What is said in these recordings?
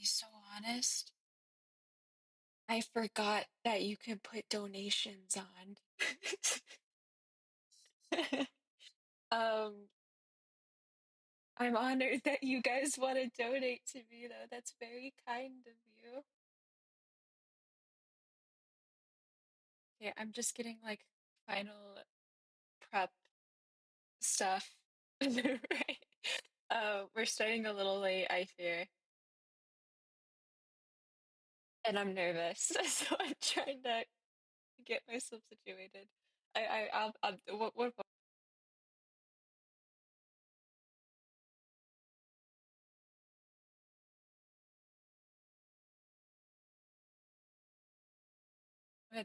be so honest, I forgot that you can put donations on. Um, I'm honored that you guys want to donate to me, though. That's very kind of you. Okay, I'm just getting like final prep stuff. Right. We're starting a little late, I fear, and I'm nervous, so I'm trying to get myself situated. What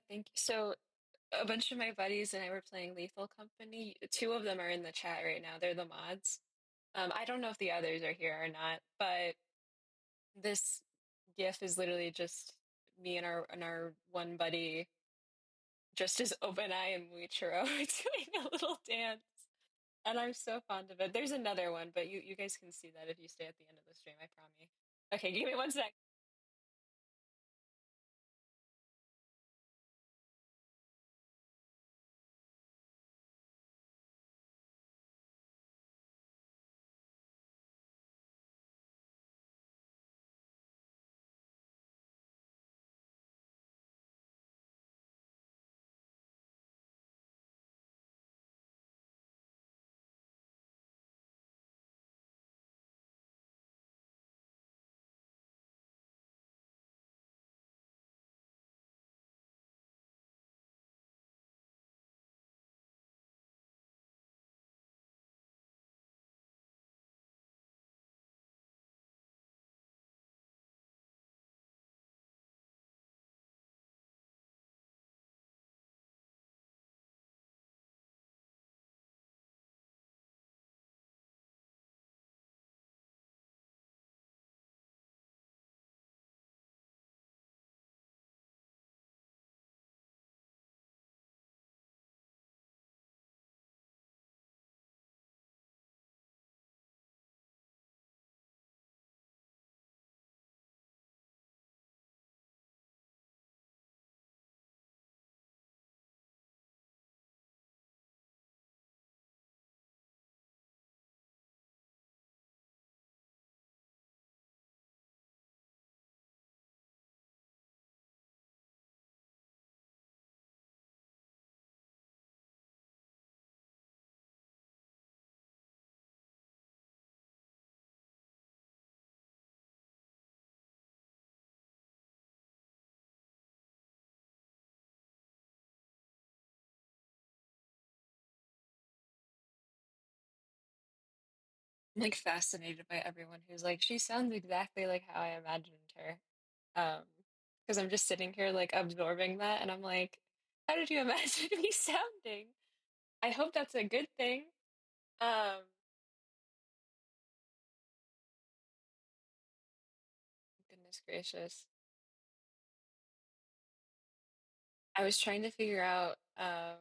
thank you. So, a bunch of my buddies and I were playing Lethal Company. Two of them are in the chat right now. They're the mods. I don't know if the others are here or not, but this GIF is literally just me and our one buddy, just as OpenEye and Muichiro, doing a little dance. And I'm so fond of it. There's another one, but you guys can see that if you stay at the end of the stream, I promise. Okay, give me one sec. I'm like fascinated by everyone who's like, she sounds exactly like how I imagined her. Um, because I'm just sitting here like absorbing that, and I'm like, how did you imagine me sounding? I hope that's a good thing. Um, Goodness gracious. I was trying to figure out how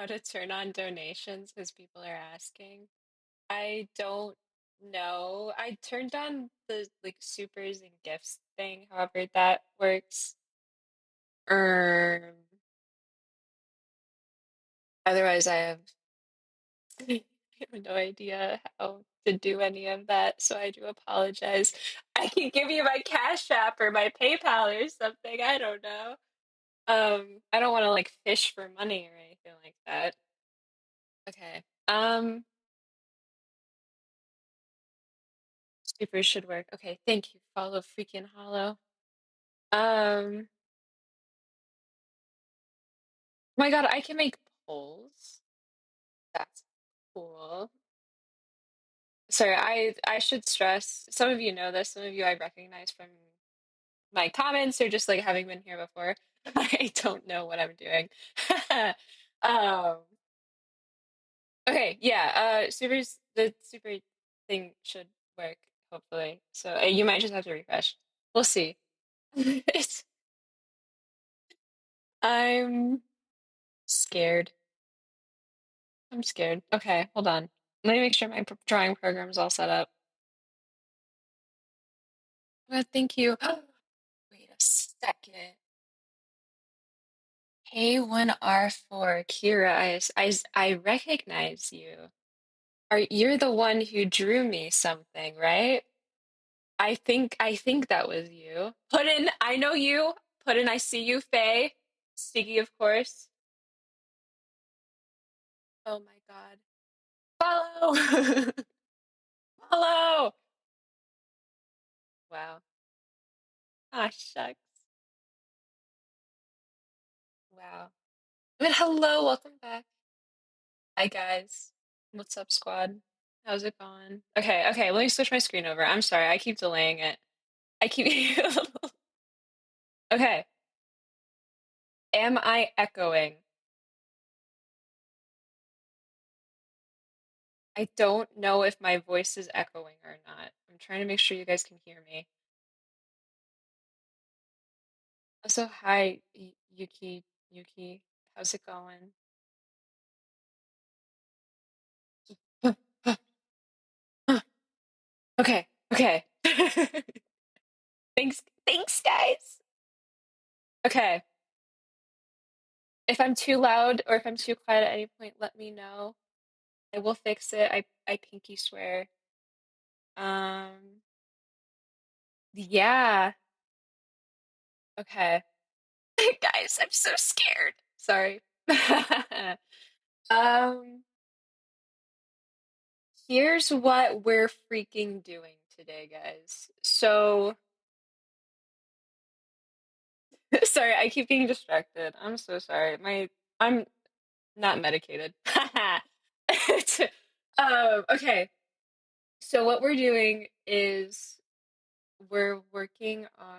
to turn on donations because people are asking. I don't know. I turned on the like supers and gifts thing, however that works. Um, Otherwise I have I have no idea how to do any of that, so I do apologize. I can give you my Cash App or my PayPal or something. I don't know. I don't want to like fish for money or anything like that. Okay. Super should work. Okay, thank you. Follow freaking hollow. Oh my God, I can make polls. That's cool. Sorry, I should stress. Some of you know this. Some of you I recognize from my comments or just like having been here before. I don't know what I'm doing. Um, okay, yeah. The super thing should work hopefully. So you might just have to refresh. We'll see. It's, I'm scared. I'm scared. Okay, hold on. Let me make sure my drawing program's all set up. Well, thank you. Wait a second. A1R4, Kira, I recognize you. You're the one who drew me something, right? I think that was you. Put in, I know you. Put in, I see you, Faye. Sticky, of course. Oh my God. Follow! Follow! Wow. Ah, shucks. Wow. But hello, welcome back. Hi, guys. What's up, squad? How's it going? Okay, okay, let me switch my screen over. I'm sorry, I keep delaying it. I keep. Okay, am I echoing? I don't know if my voice is echoing or not. I'm trying to make sure you guys can hear me. Also, hi, Yuki. Yuki, how's it going? Okay, okay. Thanks, thanks, guys. Okay, if I'm too loud or if I'm too quiet at any point, let me know. I will fix it. I pinky swear. Yeah. Okay. Guys, I'm so scared. Sorry. Um, here's what we're freaking doing today, guys. So, sorry, I keep getting distracted. I'm so sorry. I'm not medicated. Okay. So what we're doing is we're working on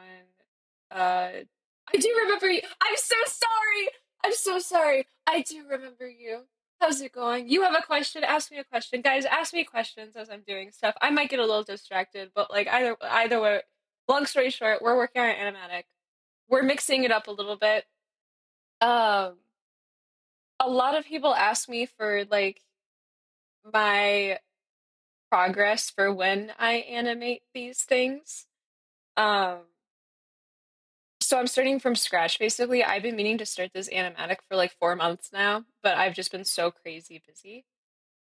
I do remember you. I'm so sorry. I'm so sorry. I do remember you. How's it going? You have a question? Ask me a question. Guys, ask me questions as I'm doing stuff. I might get a little distracted, but like either way, long story short, we're working on Animatic. We're mixing it up a little bit. Um a lot of people ask me for like my progress for when I animate these things. Um So I'm starting from scratch basically. I've been meaning to start this animatic for like 4 months now, but I've just been so crazy busy.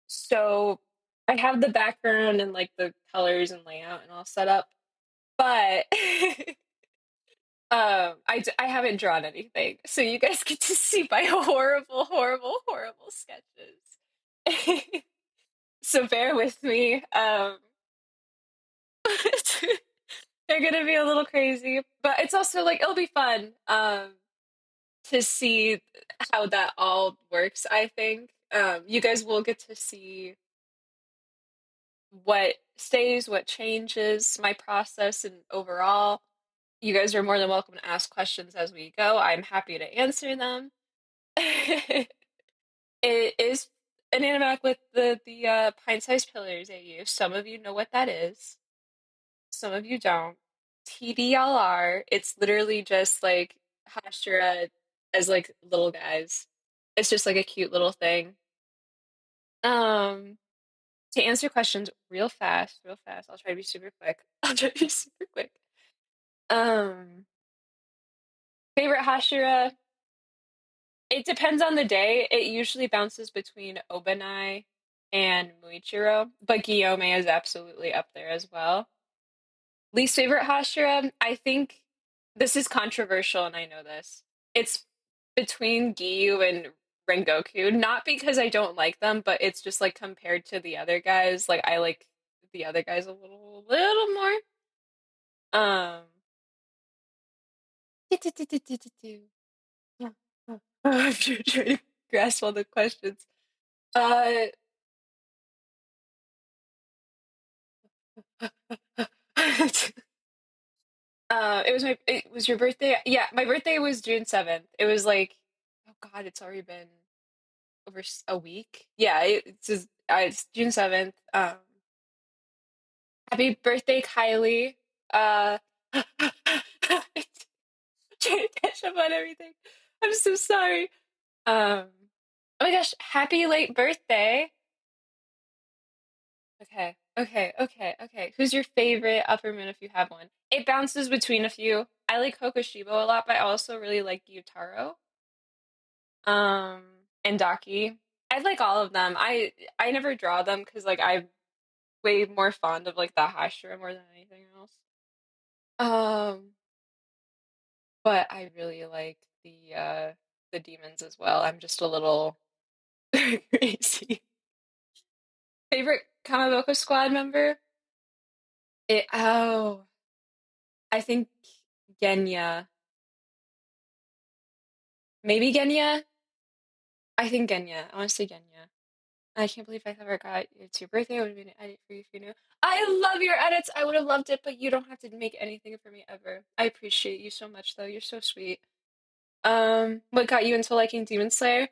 So I have the background and like the colors and layout and all set up, but I haven't drawn anything. So you guys get to see my horrible, horrible, horrible sketches. So bear with me. They're gonna be a little crazy, but it's also like it'll be fun. To see how that all works, I think. You guys will get to see what stays, what changes, my process, and overall. You guys are more than welcome to ask questions as we go. I'm happy to answer them. It is an animatic with the pint-sized pillars I use. Some of you know what that is. Some of you don't. TDLR, it's literally just like Hashira as like little guys. It's just like a cute little thing. Um, to answer questions real fast, real fast. I'll try to be super quick. I'll try to be super quick. Um, favorite Hashira? It depends on the day. It usually bounces between Obanai and Muichiro, but Guillaume is absolutely up there as well. Least favorite Hashira? I think this is controversial, and I know this. It's between Giyu and Rengoku, not because I don't like them, but it's just like compared to the other guys, like I like the other guys a little more. Um, I'm trying to grasp all the questions. Uh, it was your birthday? Yeah, my birthday was June 7th. It was like, oh God, it's already been over a week. Yeah, it's June 7th. Happy birthday, Kylie. Trying to catch up on everything. I'm so sorry. Oh my gosh, happy late birthday. Okay. Okay, okay, okay. Who's your favorite upper moon if you have one? It bounces between a few. I like Kokushibo a lot, but I also really like Gyutaro. Um, and Daki. I like all of them. I never draw them because like I'm way more fond of like the Hashira more than anything else. Um, but I really like the demons as well. I'm just a little crazy. Favorite Kamaboko Squad member? I think Genya. Maybe Genya? I think Genya. I want to say Genya. I can't believe I never got it's your birthday. I would have been an edit for you if you knew. I love your edits. I would have loved it, but you don't have to make anything for me ever. I appreciate you so much, though. You're so sweet. What got you into liking Demon Slayer?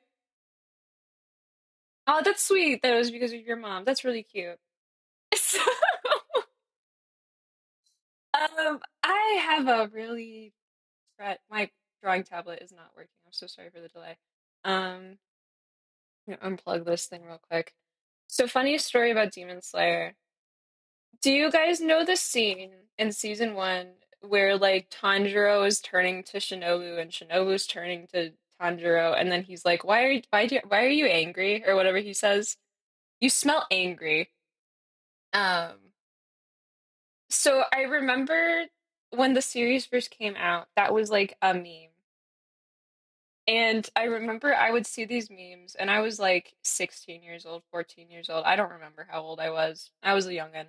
Oh, that's sweet. That was because of your mom. That's really cute. So, I have a really my drawing tablet is not working. I'm so sorry for the delay. Um, I'm gonna unplug this thing real quick. So, funny story about Demon Slayer. Do you guys know the scene in season one where like Tanjiro is turning to Shinobu and Shinobu's turning to Tanjiro, and then he's like, why are you angry?" or whatever he says. You smell angry. Um, so I remember when the series first came out, that was like a meme. And I remember I would see these memes, and I was like 16 years old, 14 years old. I don't remember how old I was. I was a youngin'.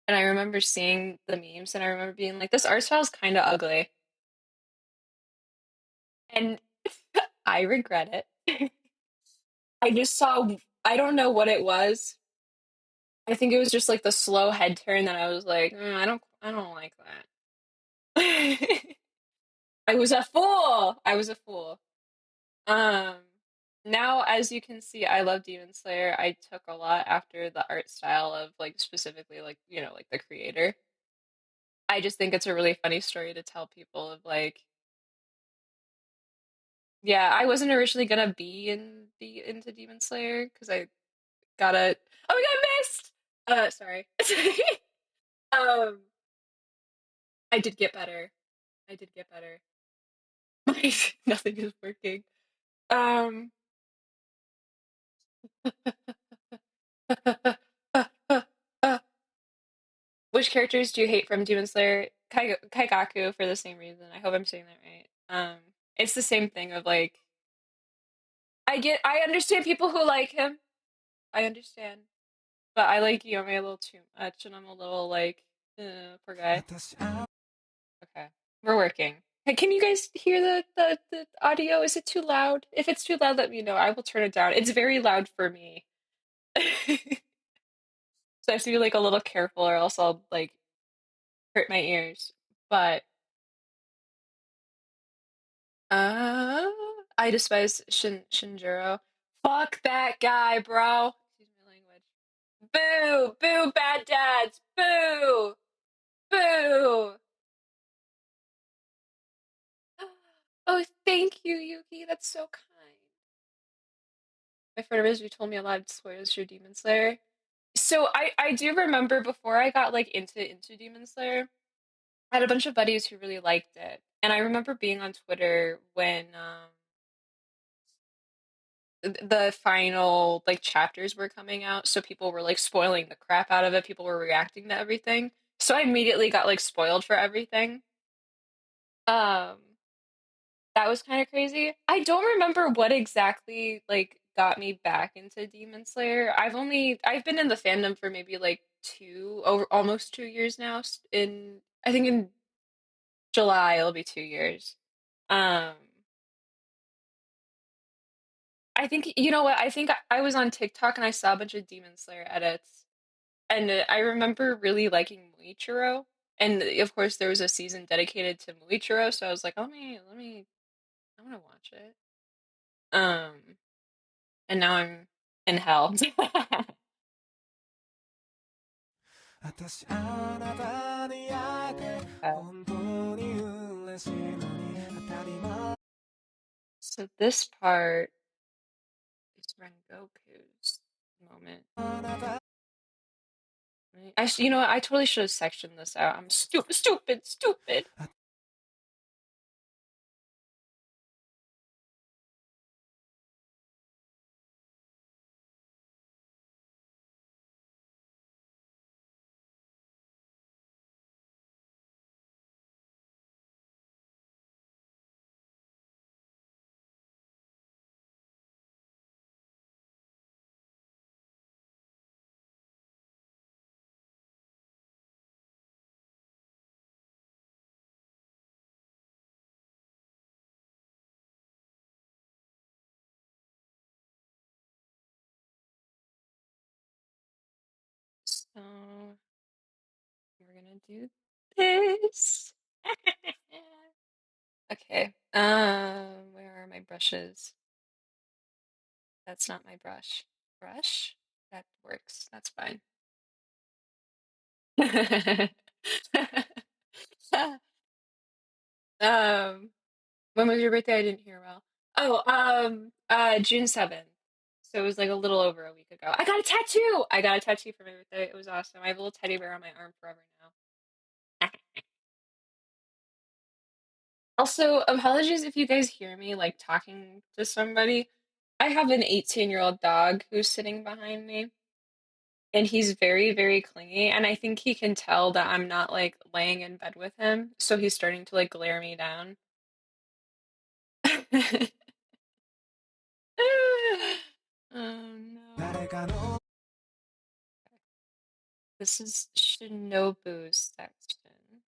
And I remember seeing the memes, and I remember being like, this art style is kind of ugly. And I regret it. I just saw, I don't know what it was. I think it was just like the slow head turn that I was like, I don't like that. I was a fool. I was a fool. Um, Now, as you can see, I love Demon Slayer. I took a lot after the art style of like specifically like, like the creator. I just think it's a really funny story to tell people of like, yeah, I wasn't originally gonna be into Demon Slayer because I gotta. Oh my God, I missed. Sorry. Um, I did get better. I did get better. Nothing is working. Um, which characters do you hate from Demon Slayer? Kaigaku for the same reason. I hope I'm saying that right. It's the same thing of like, I understand people who like him. I understand. But I like Yome a little too much, and I'm a little like, poor guy. Okay, we're working. Hey, can you guys hear the audio? Is it too loud? If it's too loud, let me know. I will turn it down. It's very loud for me. So I have to be like a little careful, or else I'll like hurt my ears. But uh, I despise Shinjiro. Fuck that guy, bro. Excuse my language. Boo! Boo! Bad dads! Boo! Boo! Oh, thank you, Yuki. That's so kind. My friend originally told me a lot of spoilers for Demon Slayer. So I do remember before I got like into Demon Slayer, I had a bunch of buddies who really liked it. And I remember being on Twitter when the final like chapters were coming out, so people were like spoiling the crap out of it. People were reacting to everything. So I immediately got like spoiled for everything. Um That was kind of crazy. I don't remember what exactly like got me back into Demon Slayer. I've been in the fandom for maybe like over almost 2 years now. In I think in July it'll be 2 years. Um, I think you know what? I think I was on TikTok and I saw a bunch of Demon Slayer edits, and I remember really liking Muichiro. And of course, there was a season dedicated to Muichiro, so I was like, I want to watch it. Um, and now I'm in hell. Uh, so this part is Rengoku's moment. You know what? I totally should have sectioned this out. I'm stupid, stupid, stupid. So we're gonna do this. Okay. Where are my brushes? That's not my brush. Brush? That works. That's fine. Um, when was your birthday? I didn't hear well. Oh, June 7th. So it was like a little over a week ago. I got a tattoo. I got a tattoo for my birthday. It was awesome. I have a little teddy bear on my arm forever now. Also, apologies if you guys hear me like talking to somebody. I have an 18-year-old dog who's sitting behind me, and he's very, very clingy, and I think he can tell that I'm not like laying in bed with him, so he's starting to like glare me down. Oh no. This is Shinobu's section.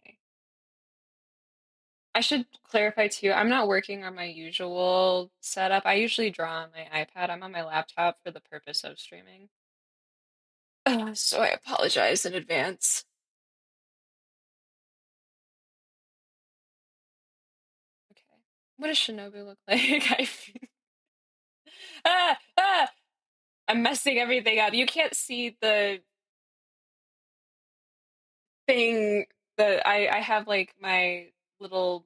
Okay. I should clarify too, I'm not working on my usual setup. I usually draw on my iPad. I'm on my laptop for the purpose of streaming. So I apologize in advance. Okay. What does Shinobu look like? Ah, ah! I'm messing everything up. You can't see the thing that I have like my little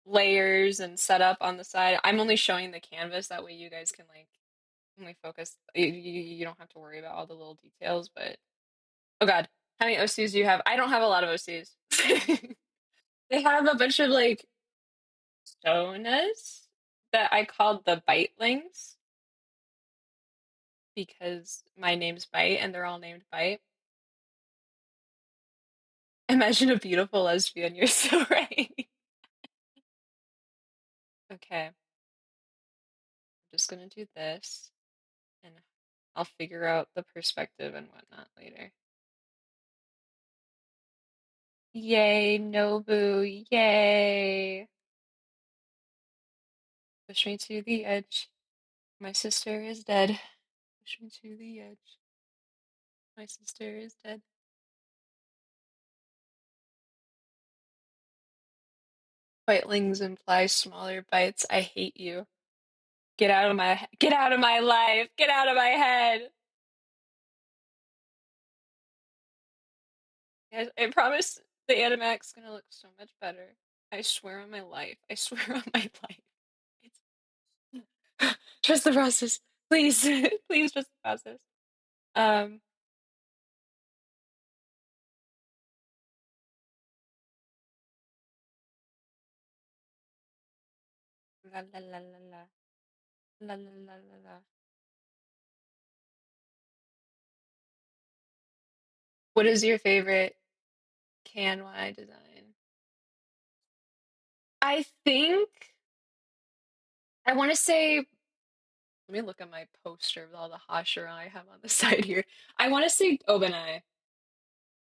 layers and setup on the side. I'm only showing the canvas that way you guys can like only focus. You don't have to worry about all the little details, but oh God, how many OCs do you have? I don't have a lot of OCs. They have a bunch of like Sonas that I called the Bitelings because my name's Bite and they're all named Bite. Imagine a beautiful lesbian, you're so right. Okay, I'm just gonna do this and I'll figure out the perspective and whatnot later. Yay, Nobu, yay. Push me to the edge. My sister is dead. Push me to the edge. My sister is dead. Bitlings imply smaller bites. I hate you. Get out of my life. Get out of my head. I promise the Animac's gonna look so much better. I swear on my life. I swear on my life. It's trust the process. Please. Please trust the process. Um la la la la la. La la la la la. What is your favorite CanY design? I think I want to say, let me look at my poster of all the Hashira I have on the side here. I want to say Obanai.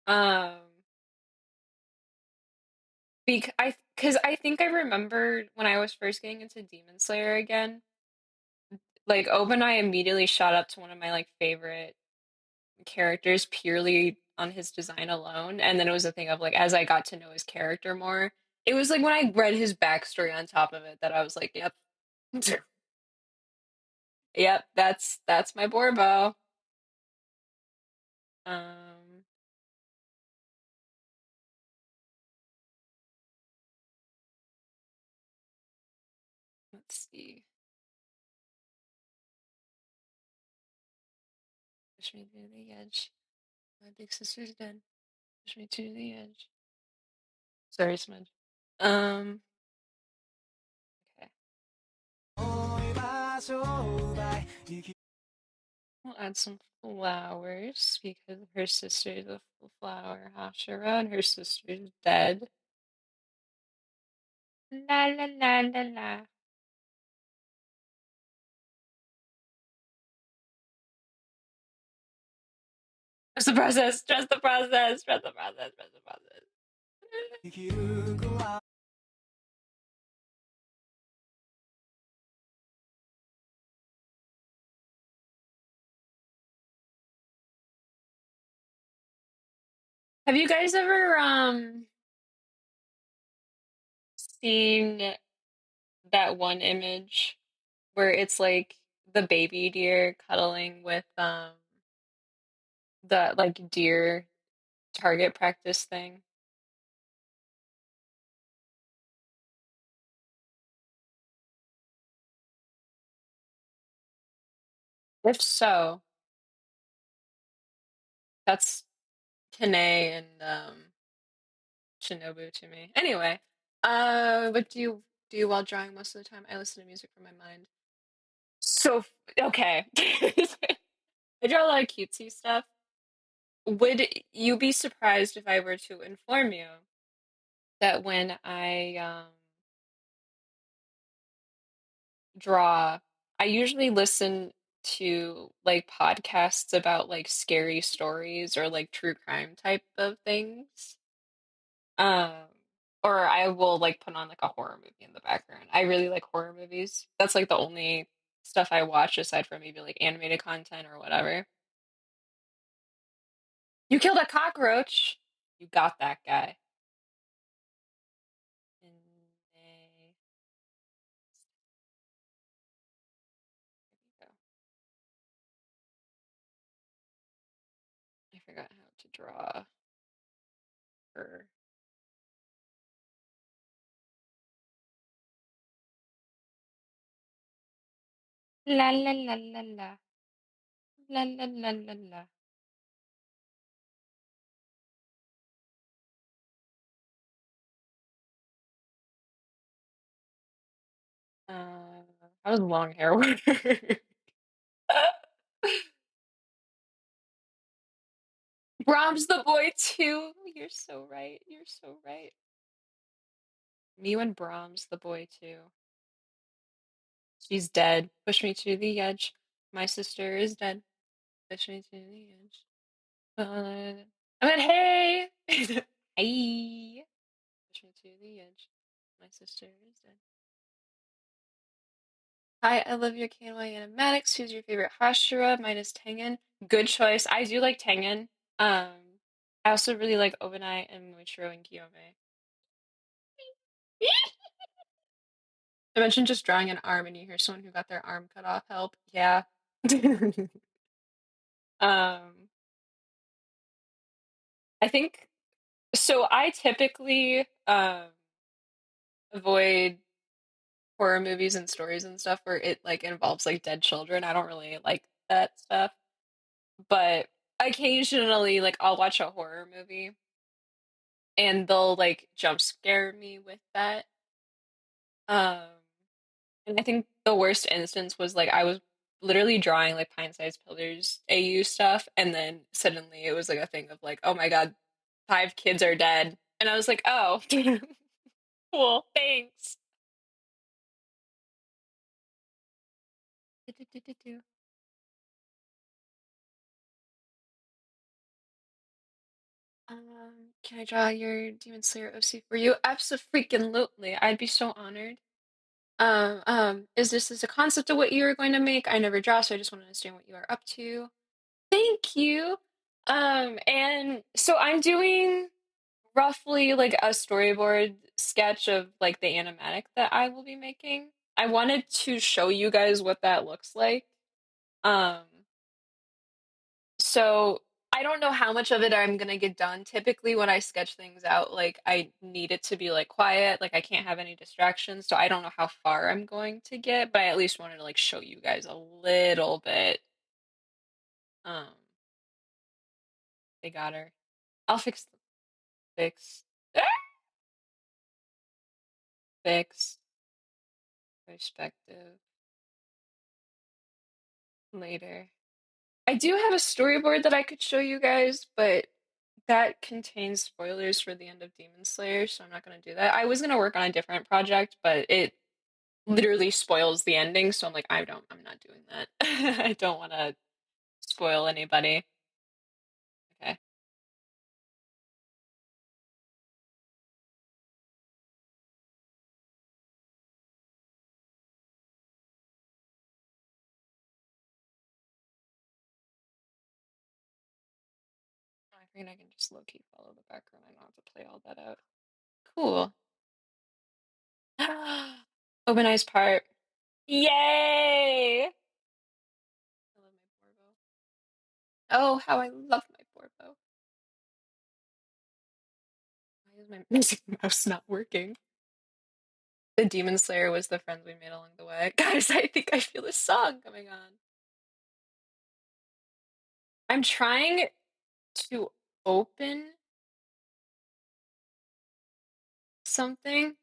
Um, because I think I remember when I was first getting into Demon Slayer again, like Obanai immediately shot up to one of my like favorite characters purely on his design alone. And then it was a thing of like as I got to know his character more, it was like when I read his backstory on top of it that I was like, yep. Yep, that's my Borbo. Um, let's see. Push me to the edge. My big sister's dead. Push me to the edge. Sorry, Smudge. Um, okay. We'll add some flowers because her sister's a flower Hashira and her sister's dead. La la la la la. Trust the process. Trust the process. Trust the process. Trust the process. Have you guys ever seen that one image where it's like the baby deer cuddling with the like deer target practice thing? If so, that's Kane and Shinobu to me. Anyway, what do while drawing most of the time? I listen to music from my mind. So okay. I draw a lot of cutesy stuff. Would you be surprised if I were to inform you that when I draw, I usually listen to like podcasts about like scary stories or like true crime type of things. Um, or I will like put on like a horror movie in the background. I really like horror movies. That's like the only stuff I watch aside from maybe like animated content or whatever. You killed a cockroach. You got that guy. And there we go. I forgot how to draw her. La la la la la. La la la la la. How does long hair work? Brahms the boy too. You're so right. You're so right. Me and Brahms the boy too. She's dead. Push me to the edge. My sister is dead. Push me to the edge. I mean, hey! Hey! Push me to the edge. My sister is dead. Hi, I love your KNY Animatics. Who's your favorite Hashira? Mine is Tengen. Good choice. I do like Tengen. I also really like Obanai and Moichiro and Kiyome. I mentioned just drawing an arm and you hear someone who got their arm cut off. Help. Yeah. Um, I think so. I typically avoid horror movies and stories and stuff where it like involves like dead children. I don't really like that stuff. But occasionally, like I'll watch a horror movie and they'll like jump scare me with that. Um, and I think the worst instance was like I was literally drawing like pint-sized pillars AU stuff, and then suddenly it was like a thing of like, oh my God, 5 kids are dead. And I was like, oh, cool, thanks. Can I draw your Demon Slayer OC for you? Absolutely. I'd be so honored. Is this as a concept of what you are going to make? I never draw, so I just want to understand what you are up to. Thank you. And so I'm doing roughly like a storyboard sketch of like the animatic that I will be making. I wanted to show you guys what that looks like. Um, so I don't know how much of it I'm gonna get done. Typically, when I sketch things out, like I need it to be like quiet, like I can't have any distractions. So I don't know how far I'm going to get, but I at least wanted to like show you guys a little bit. Um, They got her. I'll fix ah! fix perspective later. I do have a storyboard that I could show you guys, but that contains spoilers for the end of Demon Slayer, so I'm not gonna do that. I was gonna work on a different project, but it literally spoils the ending, so I'm not doing that. I don't want to spoil anybody. Okay. I think I can just low key follow the background. I don't have to play all that out. Cool. Open eyes part. Yay! I love my Borbo. Oh, how I love my Borbo. Why is my music mouse not working? The Demon Slayer was the friends we made along the way. Guys, I think I feel a song coming on. I'm trying to open something.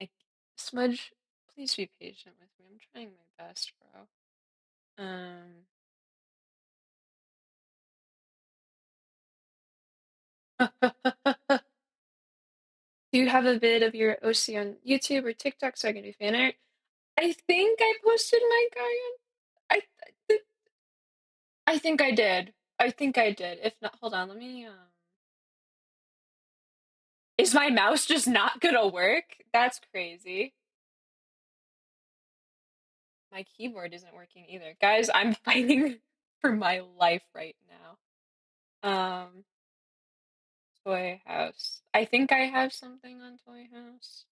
Like, Smudge, please be patient with me. I'm trying my best, bro. Do you have a vid of your OC on YouTube or TikTok so I can do fan art? I think I posted my guy on. I I think I did. I think I did. If not, hold on. Let me. Is my mouse just not gonna work? That's crazy. My keyboard isn't working either, guys. I'm fighting for my life right now. Toy House. I think I have something on Toy House.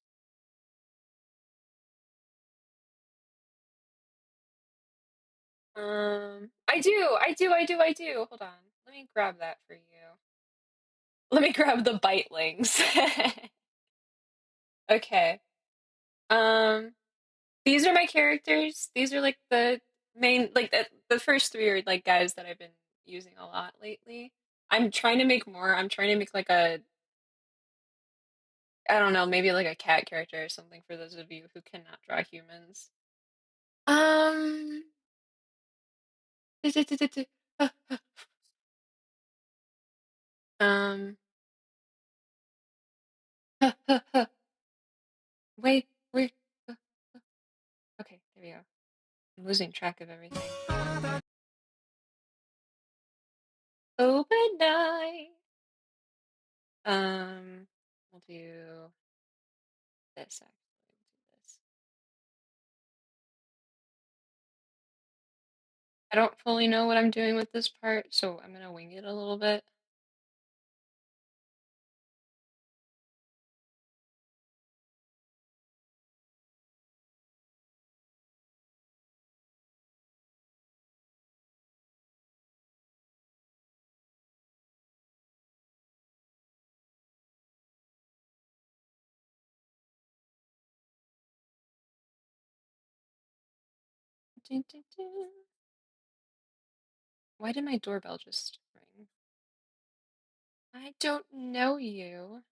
I do. Hold on. Let me grab that for you. Let me grab the bite links. Okay. Um, these are my characters. These are like the main, like the first three are like guys that I've been using a lot lately. I'm trying to make more. I'm trying to make like I don't know, maybe like a cat character or something for those of you who cannot draw humans. Um, um, wait, wait. Okay, there we go. I'm losing track of everything. Open night. Um, we'll do this actually. We'll do this. I don't fully know what I'm doing with this part, so I'm gonna wing it a little bit. Dun, dun, dun. Why did my doorbell just ring? I don't know you.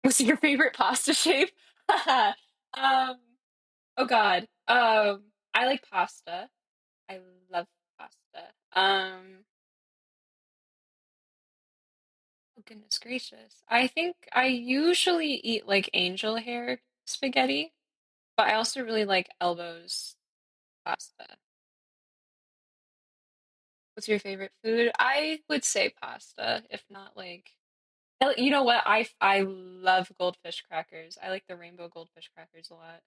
What's your favorite pasta shape? Um, oh God. I like pasta. I love pasta. Oh goodness gracious. I think I usually eat like angel hair spaghetti, but I also really like elbows pasta. What's your favorite food? I would say pasta, if not like you know what? I love goldfish crackers. I like the rainbow goldfish crackers a lot.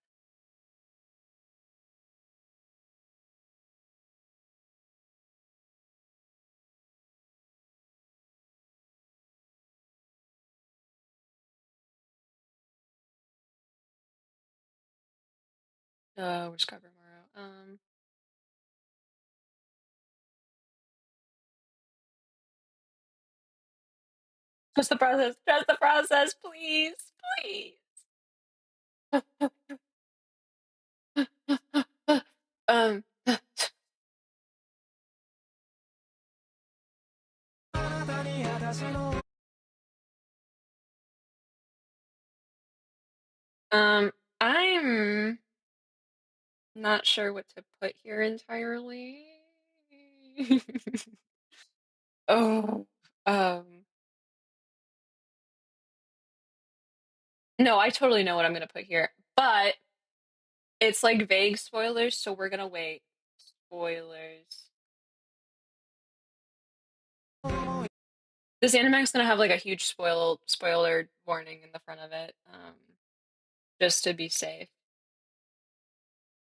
Where's Kaguramoru? Trust the process. Trust the process, please, please. Um, um, I'm not sure what to put here entirely. Oh, no, I totally know what I'm gonna put here, but it's like vague spoilers, so we're gonna wait. Spoilers. This Animac's gonna have like a huge spoiler warning in the front of it, just to be safe.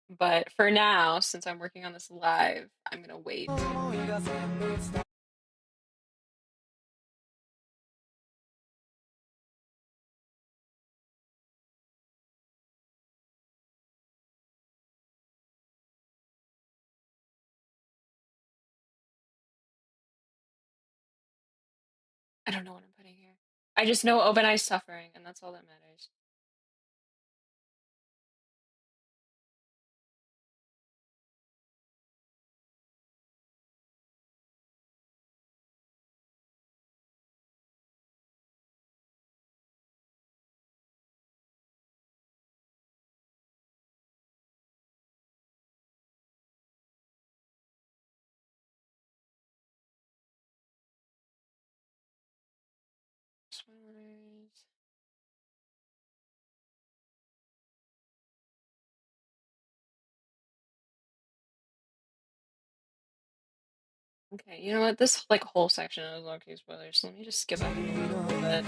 But for now, since I'm working on this live, I'm gonna wait. I don't know what I'm putting here. I just know Open Eye's suffering, and that's all that matters. Spoilers. Okay, you know what? This like whole section is low-key spoilers, so let me just skip ahead a little bit.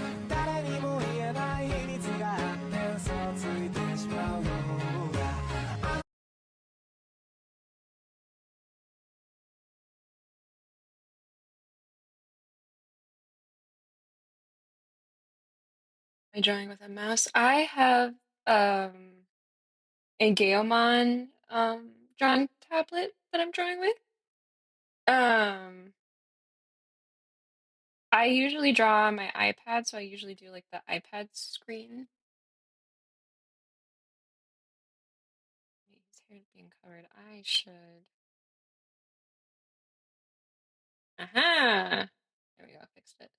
Am I drawing with a mouse? I have a Gaomon drawing tablet that I'm drawing with. Um I usually draw on my iPad, so I usually do like the iPad screen. Wait, his hair is being covered. I should. Aha! There we go, I fixed it.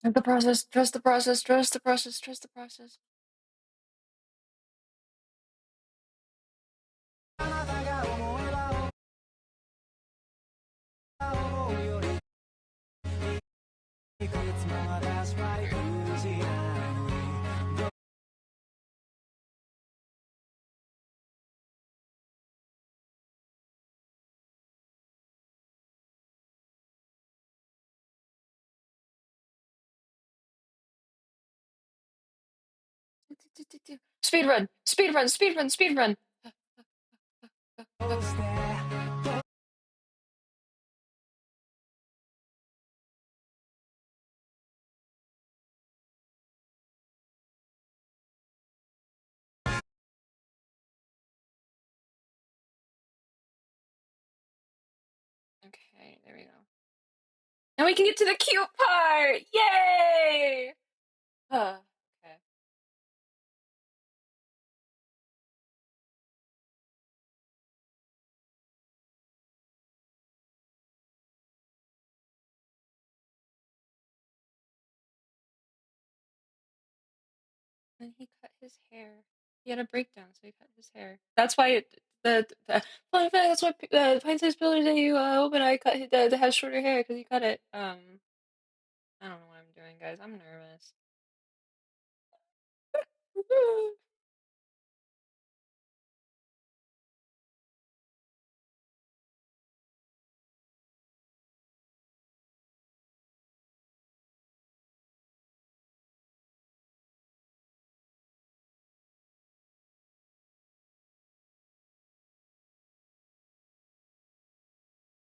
Trust the process, trust the process, trust the process, trust the process. Speed run, speed run, speed run, speed run. Okay, there we go. Now we can get to the cute part! Yay! Okay. Then he cut his hair. He had a breakdown, so he cut his hair. That's why the fun fact. That's why the pint-sized pillars that you open. I cut that has shorter hair because he cut it. I don't know what I'm doing, guys. I'm nervous.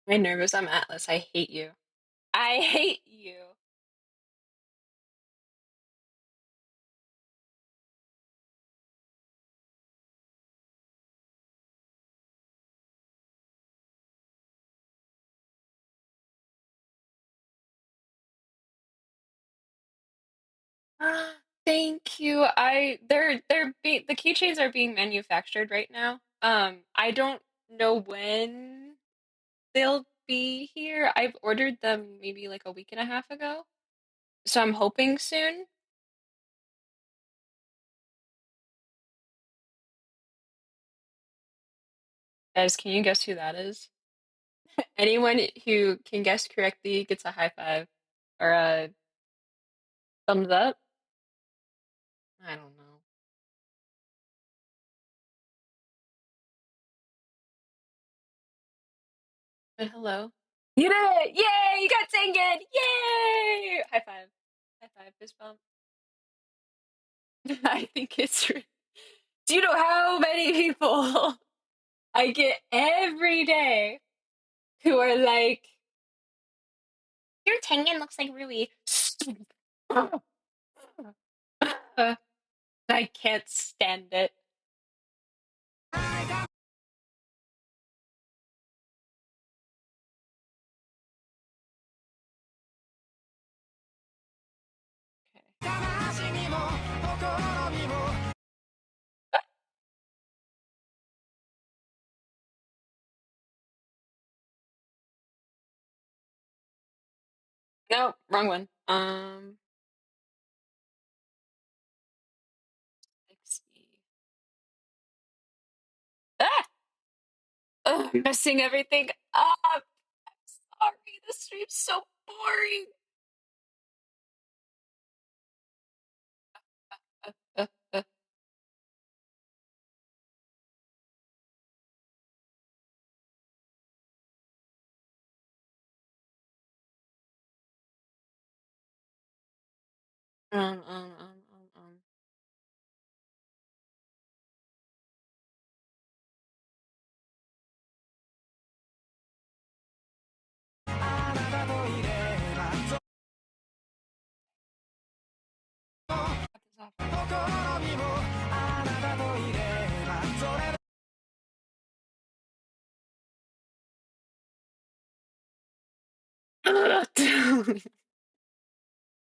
I'm nervous. I'm Atlas. I hate you. I hate you. Thank you. They're being the keychains are being manufactured right now. I don't know when they'll be here. I've ordered them maybe like a week and a half ago, so I'm hoping soon. Guys, can you guess who that is? Anyone who can guess correctly gets a high five or a thumbs up. I don't know. But hello. You did it! Yay! You got Tengen! Yay! High five. High five. Fist bump. I think it's. Do you know how many people I get every day who are like, your Tengen looks like Rui. I can't stand it. Okay. No, wrong one. XP. Ah! Ugh, messing everything up. Sorry, the stream's so boring. Uh. Um, um, um, um. Cut this off.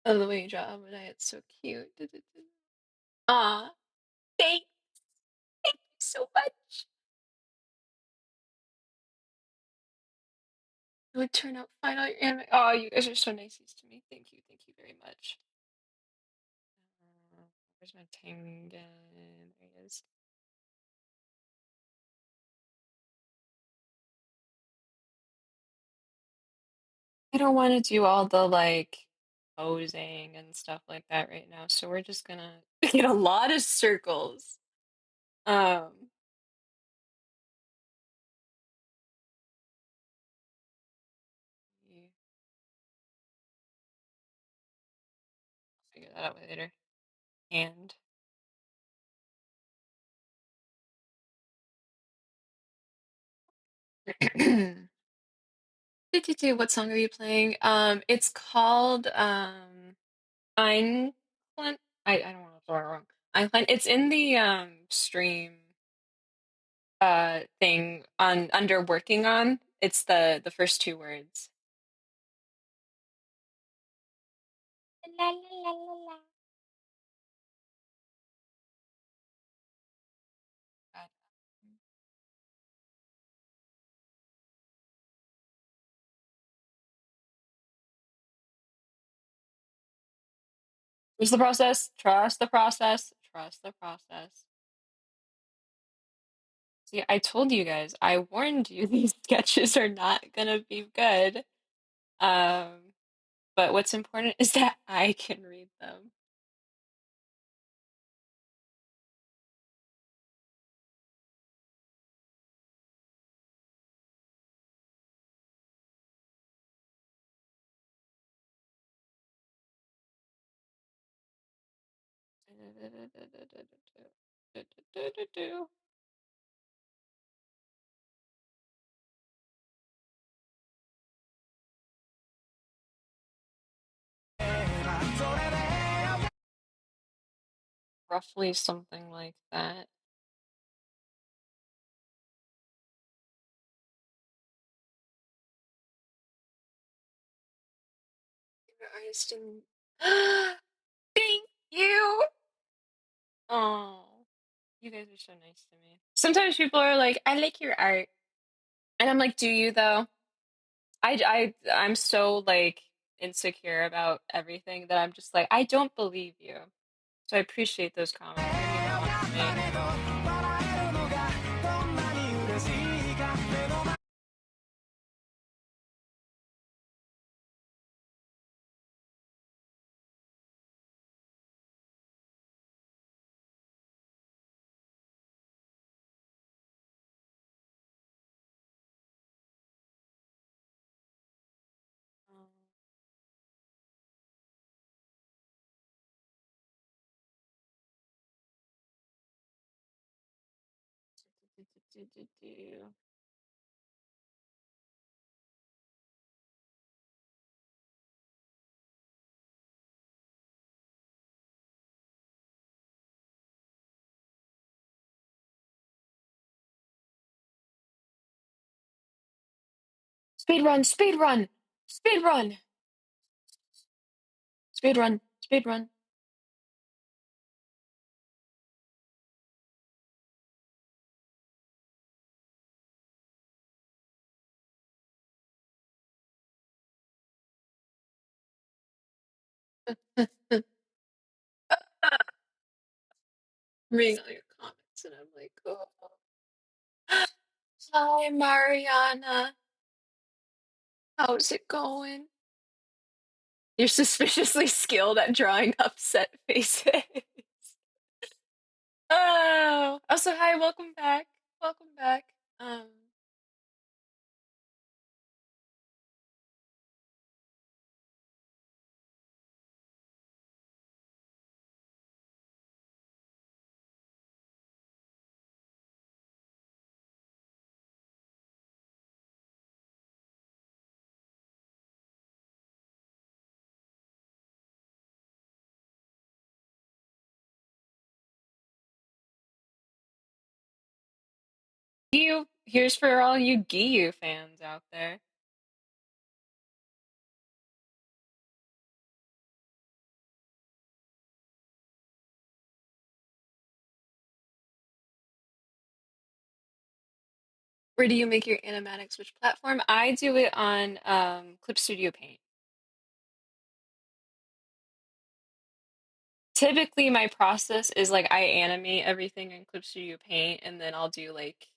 Oh, the way you draw Amidite, it's so cute. Aw, thank, thank you so much. It would turn out fine on your anime. Oh, you guys are so nice to me. Thank you very much. Where's my Tengen? There he is. I don't want to do all the like posing and stuff like that right now, so we're just gonna get a lot of circles. Um, yeah, figure that out later. And what song are you playing? It's called Ein I don't want to throw it wrong. Eincline. It's in the stream thing on under working on. It's the first two words. La, la, la, la, la. God. Trust the process. Trust the process. Trust the process. See, I told you guys. I warned you these sketches are not gonna be good. Um, but what's important is that I can read them. Roughly something like that. Favorite artist in Thank You. Oh, you guys are so nice to me. Sometimes people are like, "I like your art," and I'm like, "Do you though?" I'm so like insecure about everything that I'm just like, I don't believe you. So I appreciate those comments. They mean a lot to me. Speed run, speed run, speed run, speed run, speed run. Reading all your comments, and I'm like, oh, hi, Mariana. How's it going? You're suspiciously skilled at drawing upset faces. Oh, also, hi, welcome back. Welcome back. Um, here's for all you Giyu fans out there. Where do you make your animatics? Which platform? I do it on Clip Studio Paint. Typically, my process is like I animate everything in Clip Studio Paint, and then I'll do like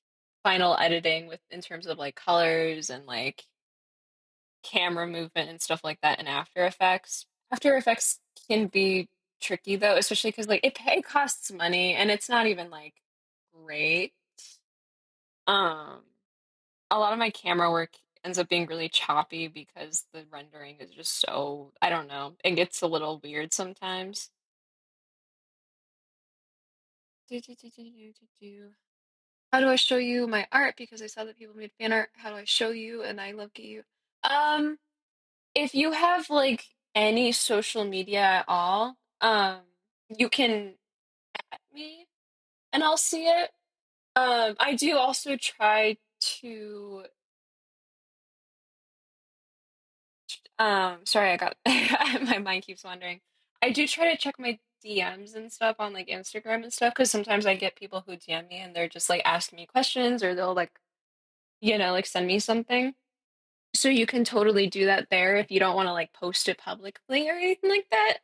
final editing with in terms of like colors and like camera movement and stuff like that in After Effects. After Effects can be tricky though, especially because like it costs money and it's not even like great. Um, a lot of my camera work ends up being really choppy because the rendering is just so, I don't know, it gets a little weird sometimes. Do, do, do, do, do, do, do. How do I show you my art? Because I saw that people made fan art. How do I show you? And I love you. Um, if you have like any social media at all, you can at me and I'll see it. I do also try to sorry, I got my mind keeps wandering. I do try to check my DMs and stuff on like Instagram and stuff because sometimes I get people who DM me and they're just like asking me questions or they'll like, like send me something. So you can totally do that there if you don't want to like post it publicly or anything like that.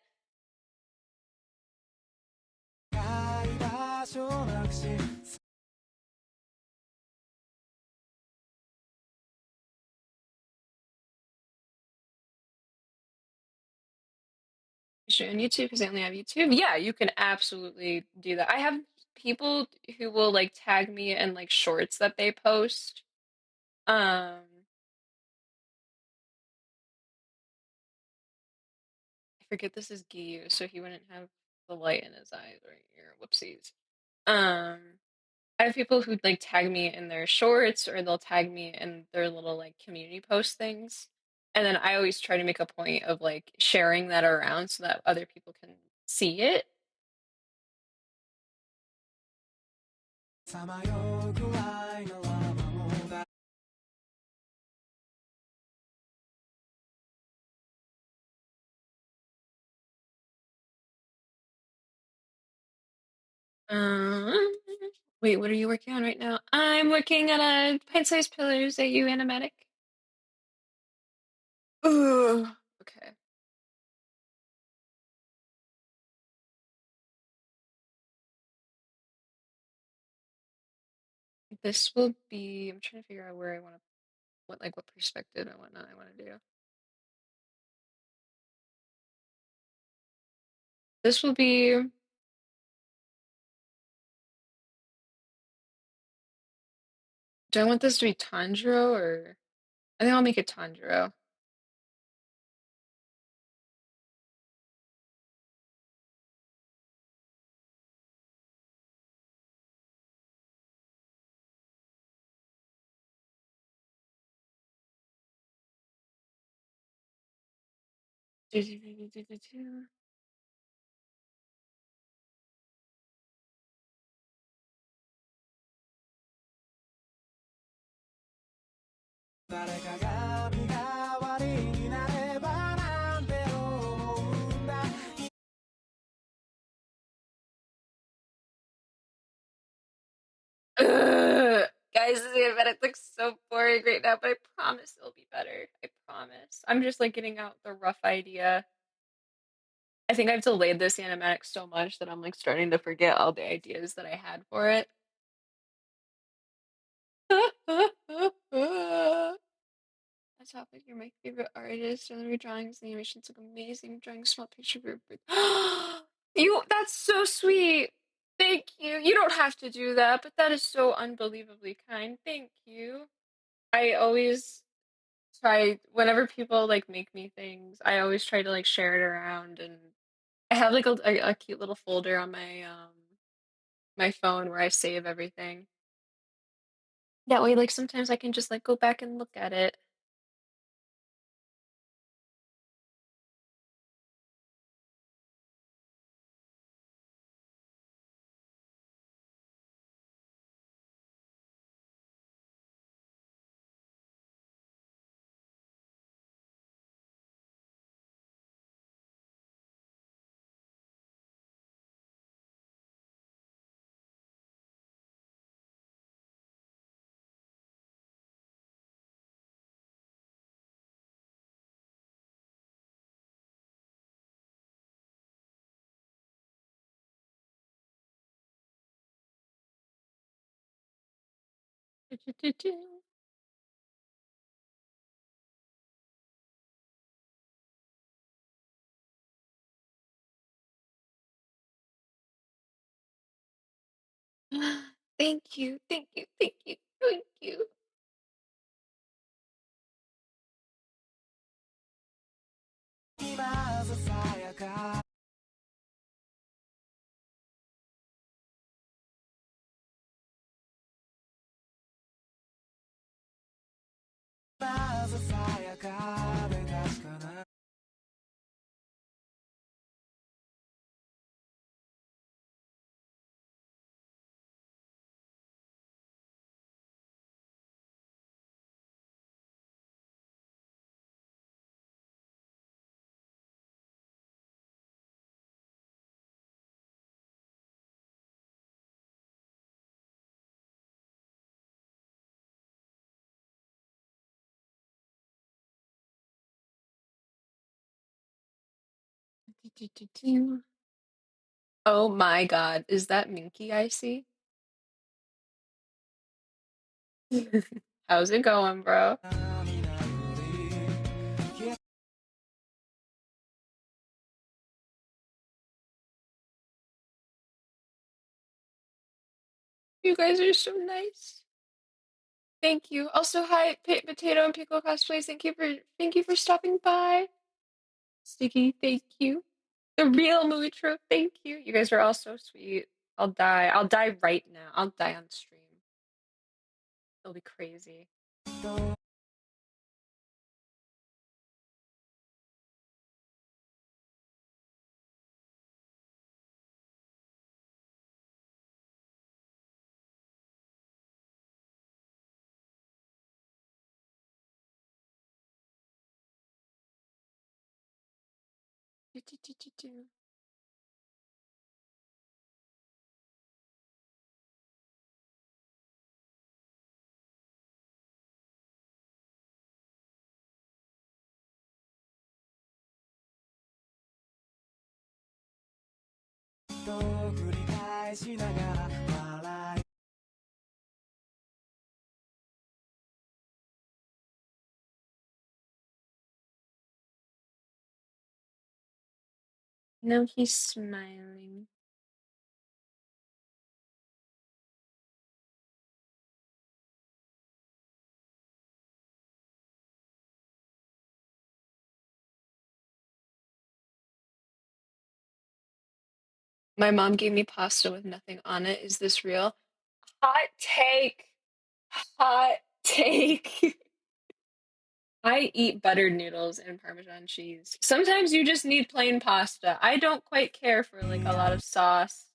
Shoot on YouTube because I only have YouTube. Yeah, you can absolutely do that. I have people who will like tag me in like shorts that they post. Um, I forget this is Giyu, so he wouldn't have the light in his eyes right here. Whoopsies. Um, I have people who like tag me in their shorts or they'll tag me in their little like community post things. And then I always try to make a point of like sharing that around so that other people can see it. Um, wait, what are you working on right now? I'm working on a pint-sized pillars at you Animatic. Ooh, okay. This will be, I'm trying to figure out where I want to, what perspective and whatnot I want to do. This will be, do I want this to be Tanjiro or, I think I'll make it Tanjiro. Ugh. Guys, this animatic looks so boring right now, but I promise it'll be better. I promise. I'm just like getting out the rough idea. I think I've delayed this animatic so much that I'm like starting to forget all the ideas that I had for it. That's topic. You're my favorite artist. And your drawings and animations look amazing. Drawing a small picture of your that's so sweet. Thank you. You don't have to do that, but that is so unbelievably kind. Thank you. I always try whenever people like make me things, I always try to like share it around and I have like a cute little folder on my phone where I save everything. That way like sometimes I can just like go back and look at it. Thank you, thank you, thank you, thank you. Oh my God, is that Minky I see? How's it going, bro? You guys are so nice. Thank you. Also, hi, Potato and Pickle Cosplays. Thank you for stopping by. Sticky, thank you. The real movie trope, thank you. You guys are all so sweet. I'll die. I'll die right now. I'll die on stream. It'll be crazy. No, he's smiling. My mom gave me pasta with nothing on it. Is this real? Hot take. Hot take. I eat buttered noodles and Parmesan cheese. Sometimes you just need plain pasta. I don't quite care for like a lot of sauce.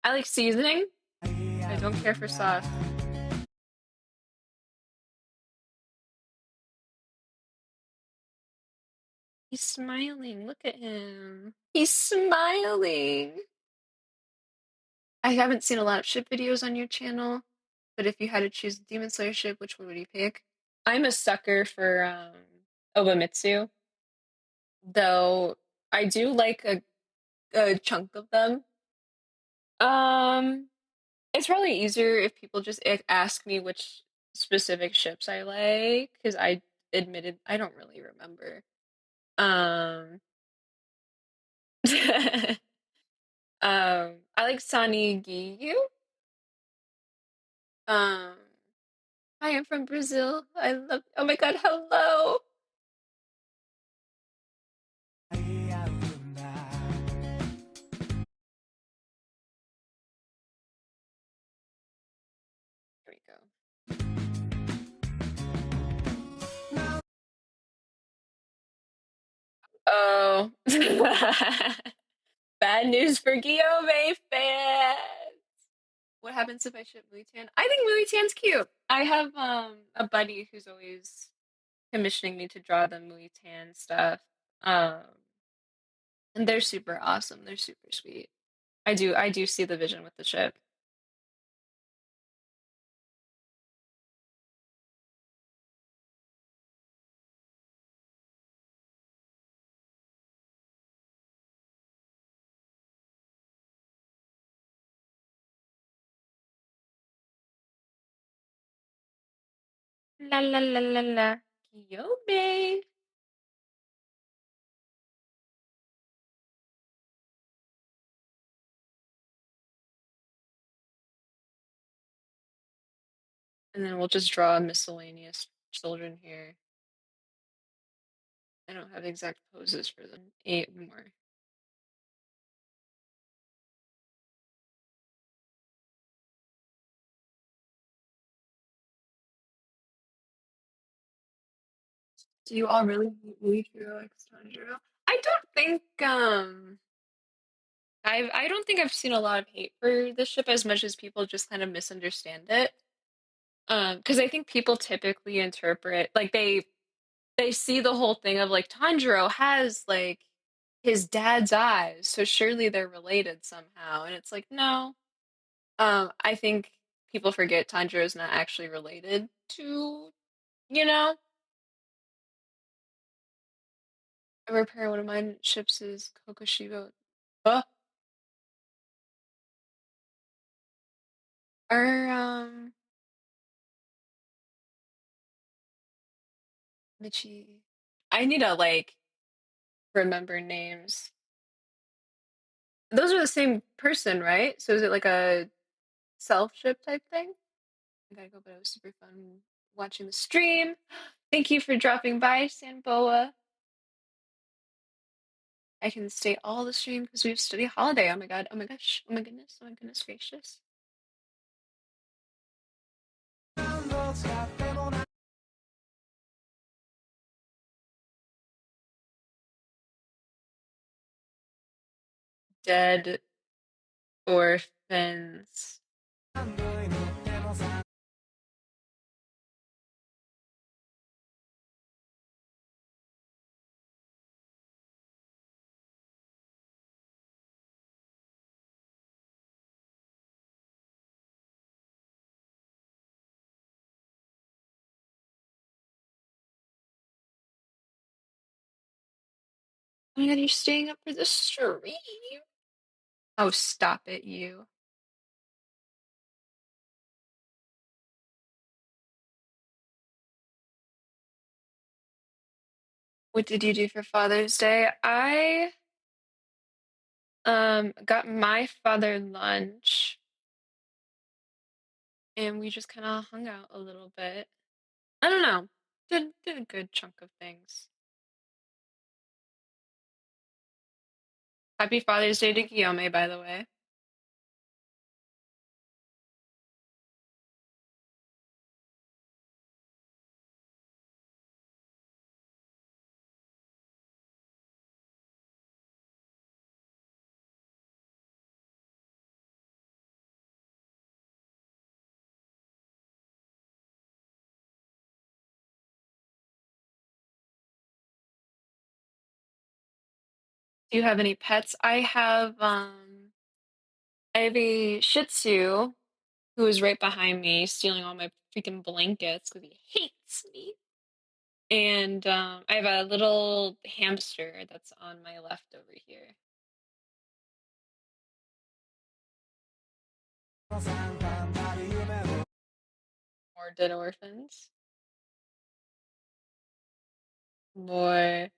I like seasoning. I don't care for sauce. He's smiling. Look at him. He's smiling. I haven't seen a lot of ship videos on your channel, but if you had to choose a Demon Slayer ship, which one would you pick? I'm a sucker for Obamitsu, though I do like a chunk of them. Um, it's probably easier if people just ask me which specific ships I like, because I admitted I don't really remember. Um, I like Sani Giyu. Um, I am from Brazil. I love. Oh my God, hello. Here we go. Oh, bad news for Guillaume fans. What happens if I ship Tan? I think Tan's cute. I have a buddy who's always commissioning me to draw the Tan stuff. Um, and they're super awesome. They're super sweet. I do see the vision with the ship. La la la la la. Guillaume. And then we'll just draw miscellaneous children here. I don't have exact poses for them. 8 more. Do you all really hate Muichiro X Tanjiro? I don't think I don't think I've seen a lot of hate for this ship as much as people just kind of misunderstand it. Because I think people typically interpret like they see the whole thing of like Tanjiro has like his dad's eyes, so surely they're related somehow. And it's like, no. I think people forget Tanjiro is not actually related to, you know, a repair. One of mine ships is Kokushibo. Oh, or Michi. I need to like remember names. Those are the same person, right? So is it like a self ship type thing? I gotta go, but it was super fun watching the stream. Thank you for dropping by, Sanboa. I can stay all the stream because we have study holiday. Oh my god. Oh my gosh. Oh my goodness. Oh my goodness gracious. Dead orphans. Oh my god, you're staying up for the stream. Oh, stop it, you. What did you do for Father's Day? I got my father lunch and we just kind of hung out a little bit. I don't know. Did a good chunk of things. Happy Father's Day to Guillaume, by the way. Do you have any pets? I have a Shih Tzu who is right behind me, stealing all my freaking blankets because he hates me. And I have a little hamster that's on my left over here. More dead orphans. More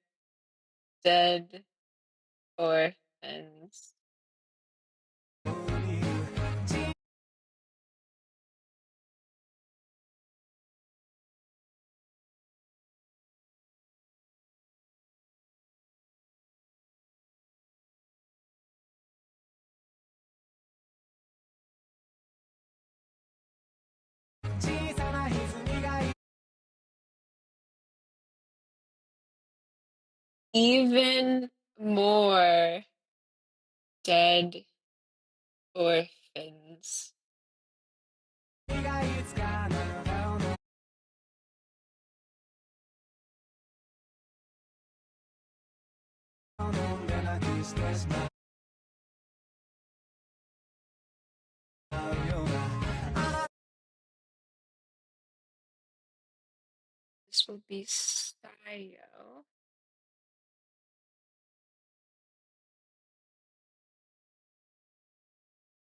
dead orphans. Even more dead orphans. This will be Sayo.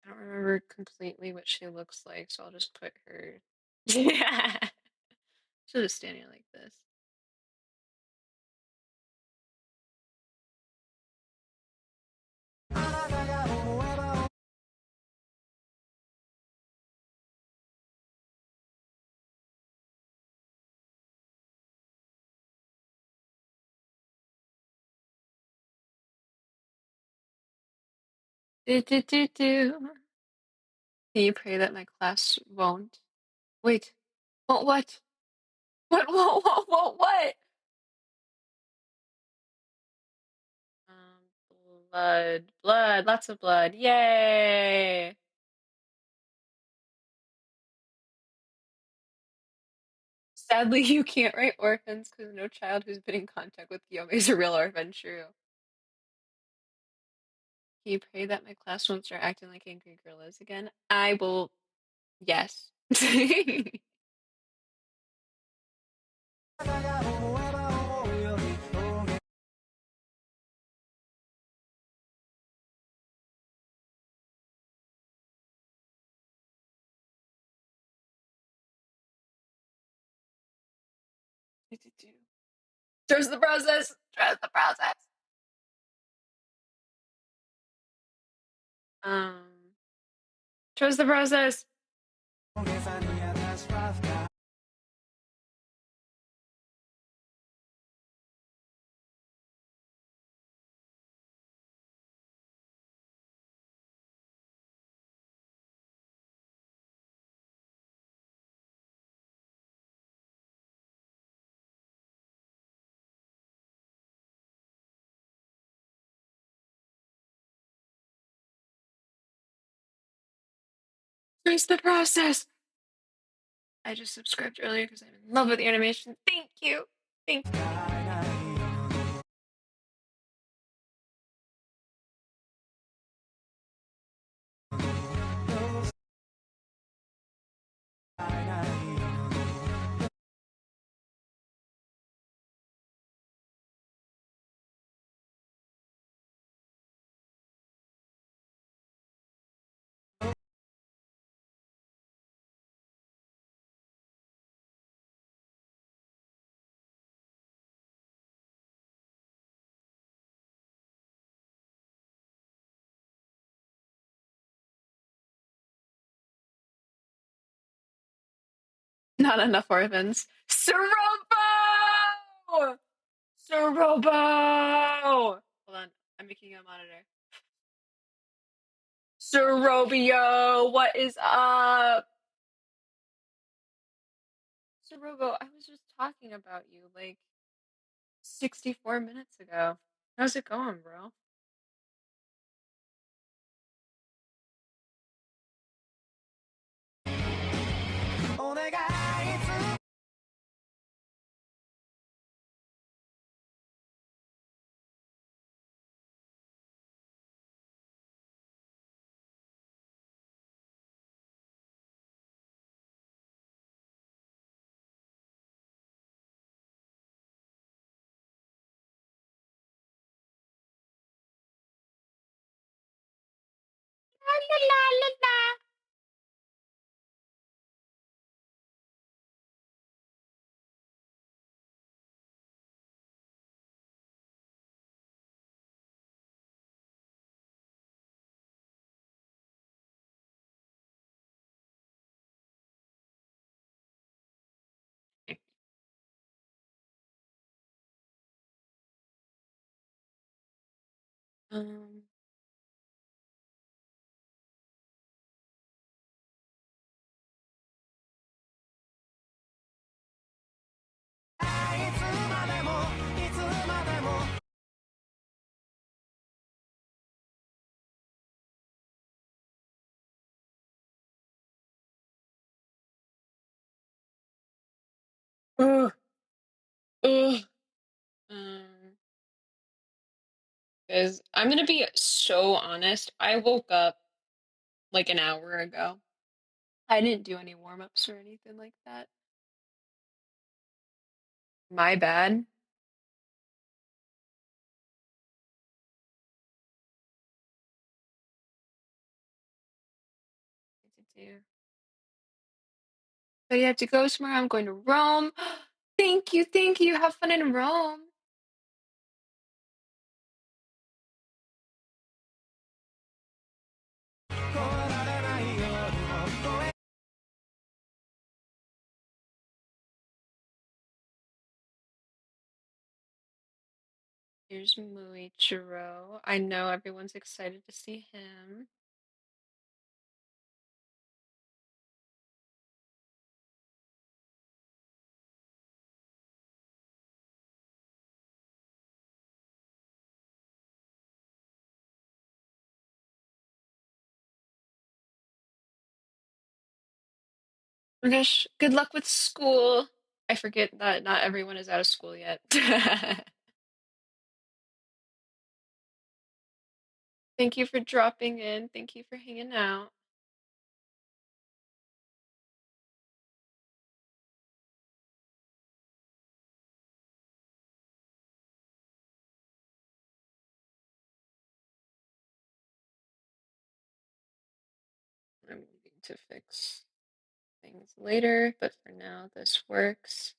I don't remember completely what she looks like, so I'll just put her. Yeah. She'll just stand here like this. Do, do, do, do. Can you pray that my class won't? Wait. What? What? What? What? What? What? What? Blood. Blood. Lots of blood. Yay! Sadly, you can't write orphans because no child who's been in contact with Guillaume is a real orphan. True. Can you pray that my class won't start acting like angry gorillas again? I will. Yes. Trust the process. Trust the process. Um, trust the process. Trust the process. I just subscribed earlier because I'm in love with the animation. Thank you. Thank Not enough orphans. Cerobo! Cerobo! Hold on, I'm making a monitor. Cerobio, what is up? Cerobo, I was just talking about you like 64 minutes ago. How's it going, bro? La, la, la, la. Um, ugh, ugh. Um, Guys, I'm gonna be so honest. I woke up like an hour ago. I didn't do any warm-ups or anything like that. My bad. To do. But you have to go somewhere. I'm going to Rome. Thank you, thank you. Have fun in Rome. Here's Muichiro. I know everyone's excited to see him. Oh my gosh, good luck with school. I forget that not everyone is out of school yet. Thank you for dropping in. Thank you for hanging out. I'm going to fix things later, but for now, this works.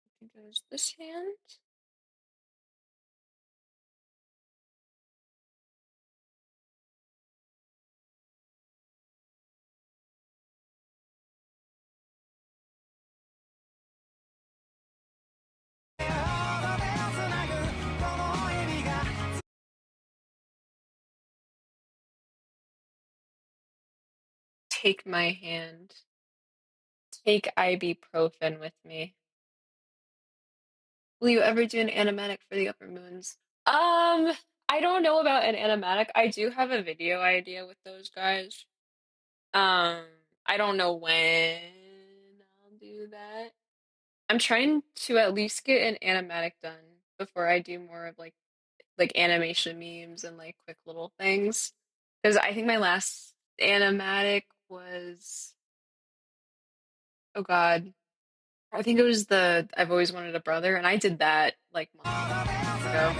I think it was this hand. Take my hand. Take ibuprofen with me. Will you ever do an animatic for the upper moons? I don't know about an animatic. I do have a video idea with those guys. Um, I don't know when I'll do that. I'm trying to at least get an animatic done before I do more of like animation memes and like quick little things. Because I think my last animatic was, oh God, I think it was the I've always wanted a brother, and I did that like months ago.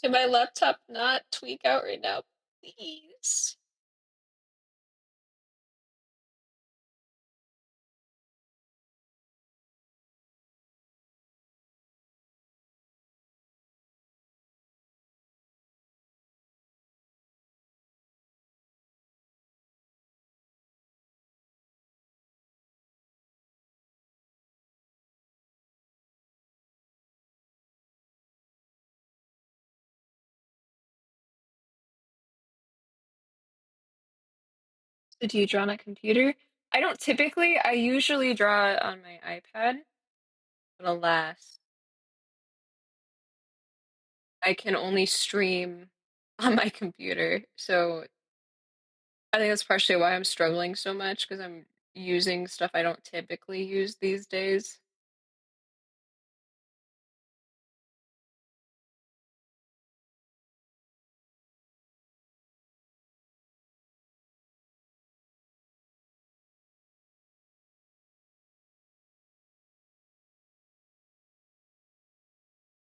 Can my laptop not tweak out right now, please? So do you draw on a computer? I don't typically, I usually draw on my iPad, but alas, I can only stream on my computer. So I think that's partially why I'm struggling so much because I'm using stuff I don't typically use these days.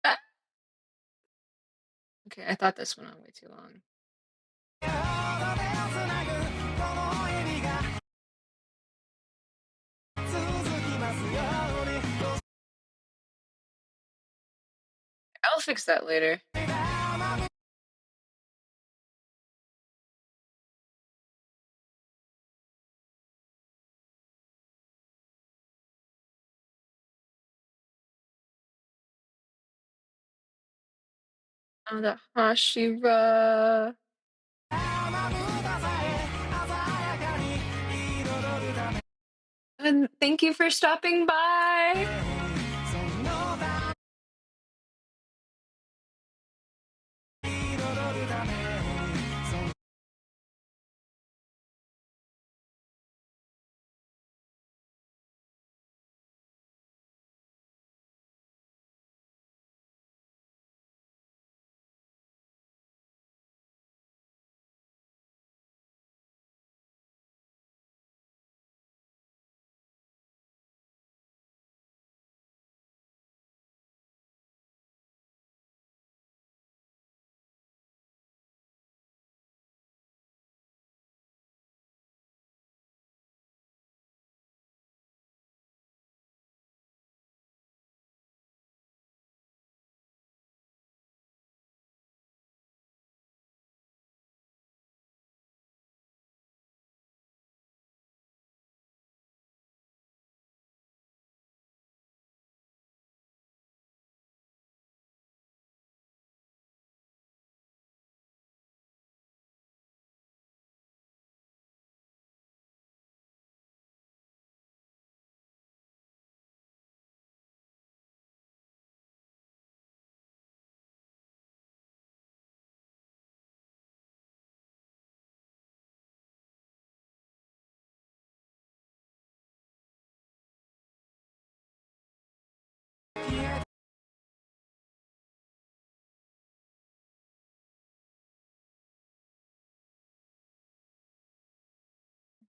Ah, okay, I thought this went on way too long. I'll fix that later. Oh, the Hashira. And thank you for stopping by.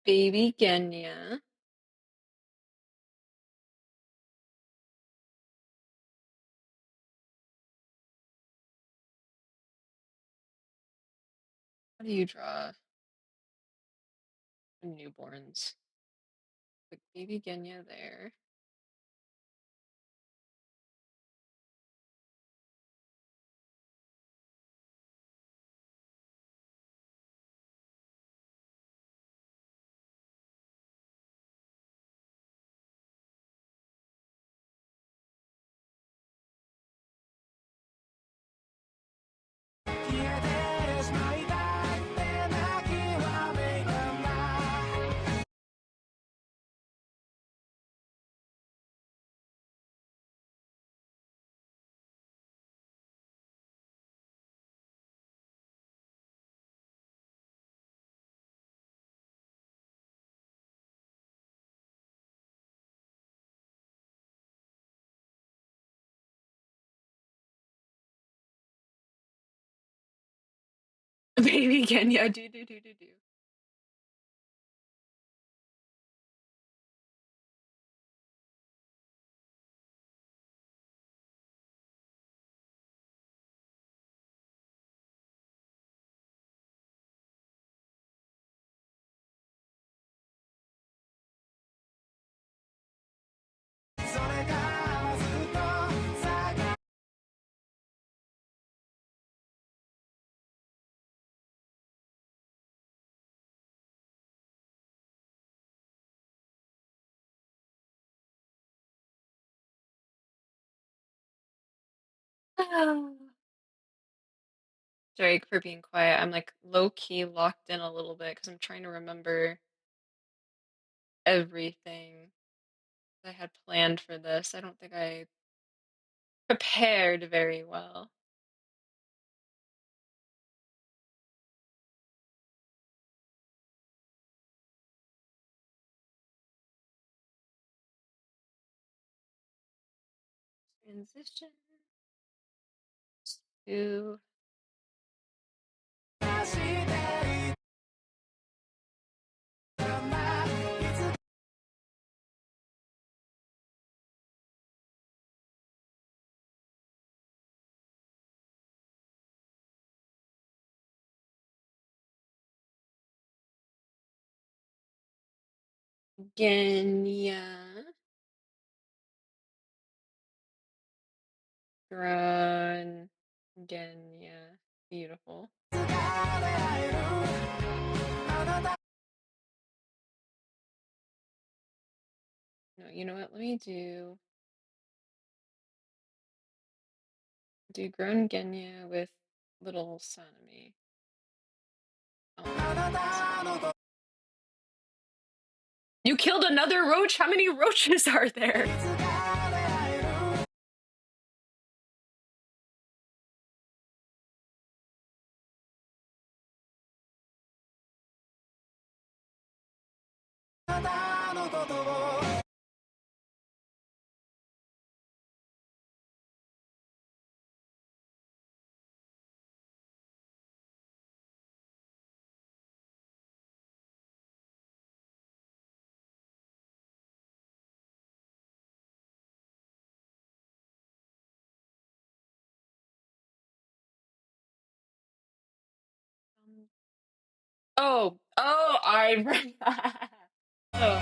Baby Genya. How do you draw newborns? Like baby Genya there. Baby Genya, do do do do do. Sorry for being quiet. I'm like low key locked in a little bit because I'm trying to remember everything I had planned for this. I don't think I prepared very well. Transition to Genya. Grown Genya. Beautiful. No, you know what? Let me do grown Genya with little Sanami. Oh, you killed another roach? How many roaches are there? Oh, I read that. Oh,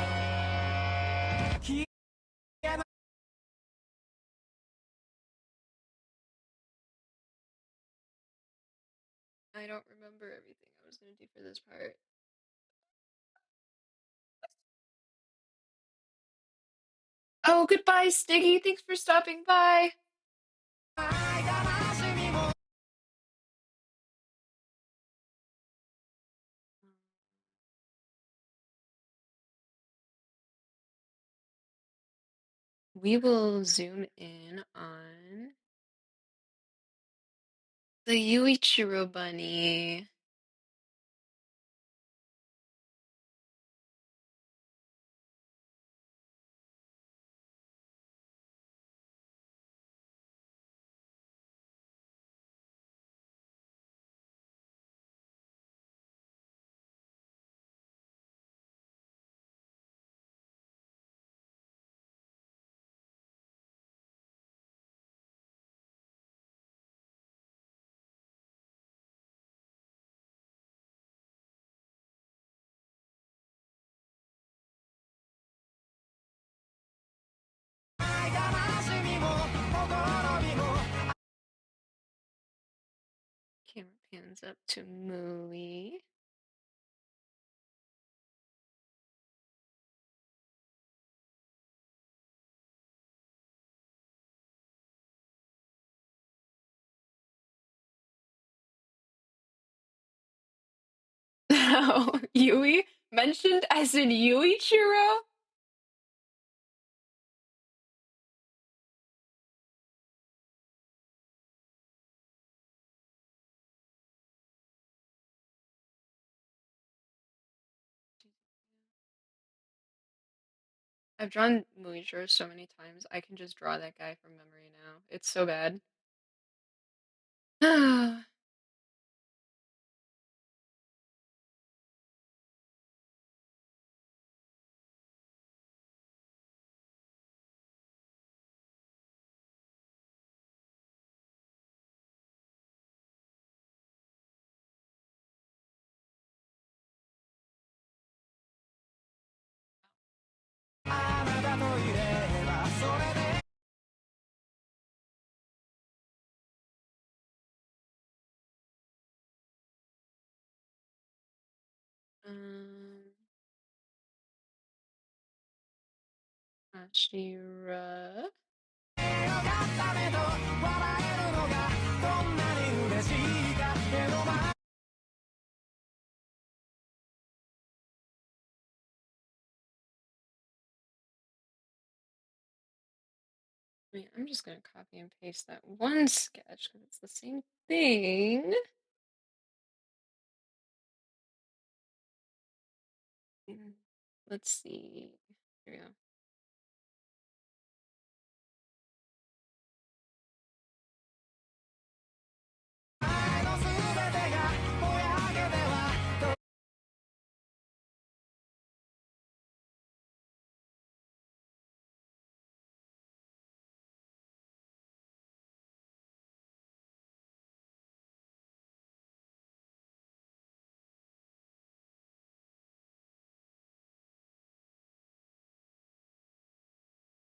I don't remember everything I was gonna do for this part. Oh, goodbye, Stiggy. Thanks for stopping by. We will zoom in on the Yuichiro bunny. Camera pans up to Mui. Oh, Yui? Mentioned as in Yuichiro? I've drawn Muichiro so many times, I can just draw that guy from memory now. It's so bad. Um, Ashira. Wait, I'm just gonna copy and paste that one sketch because it's the same thing. Let's see. Here we go.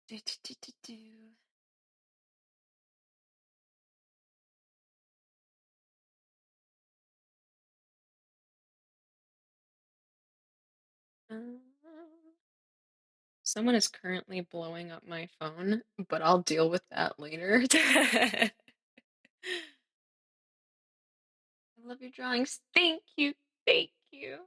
Do, do, do, do, do. Um, Someone is currently blowing up my phone, but I'll deal with that later. I love your drawings. Thank you. Thank you.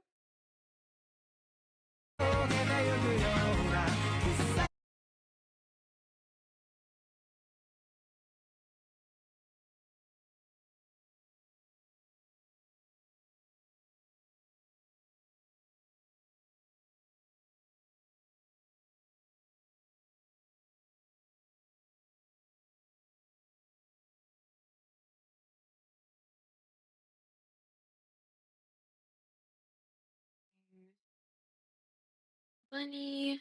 Bunny.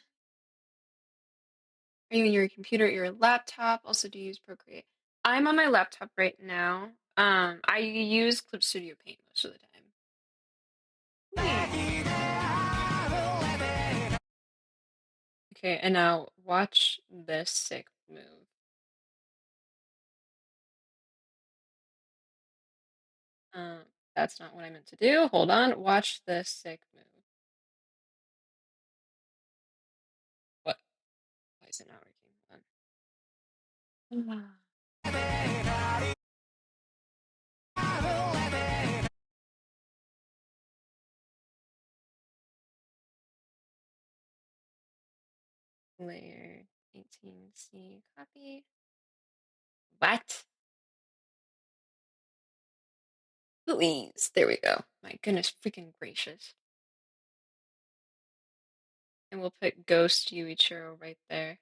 Are you on your computer, your laptop? Also, do you use Procreate? I'm on my laptop right now. I use Clip Studio Paint most of the time. Okay, and now watch this sick move. Um, that's not what I meant to do. Hold on. Watch this sick move. What? Why is it not working? Hold on. Layer 18C copy. What? Please. There we go. My goodness freaking gracious. And we'll put Ghost Yuichiro right there.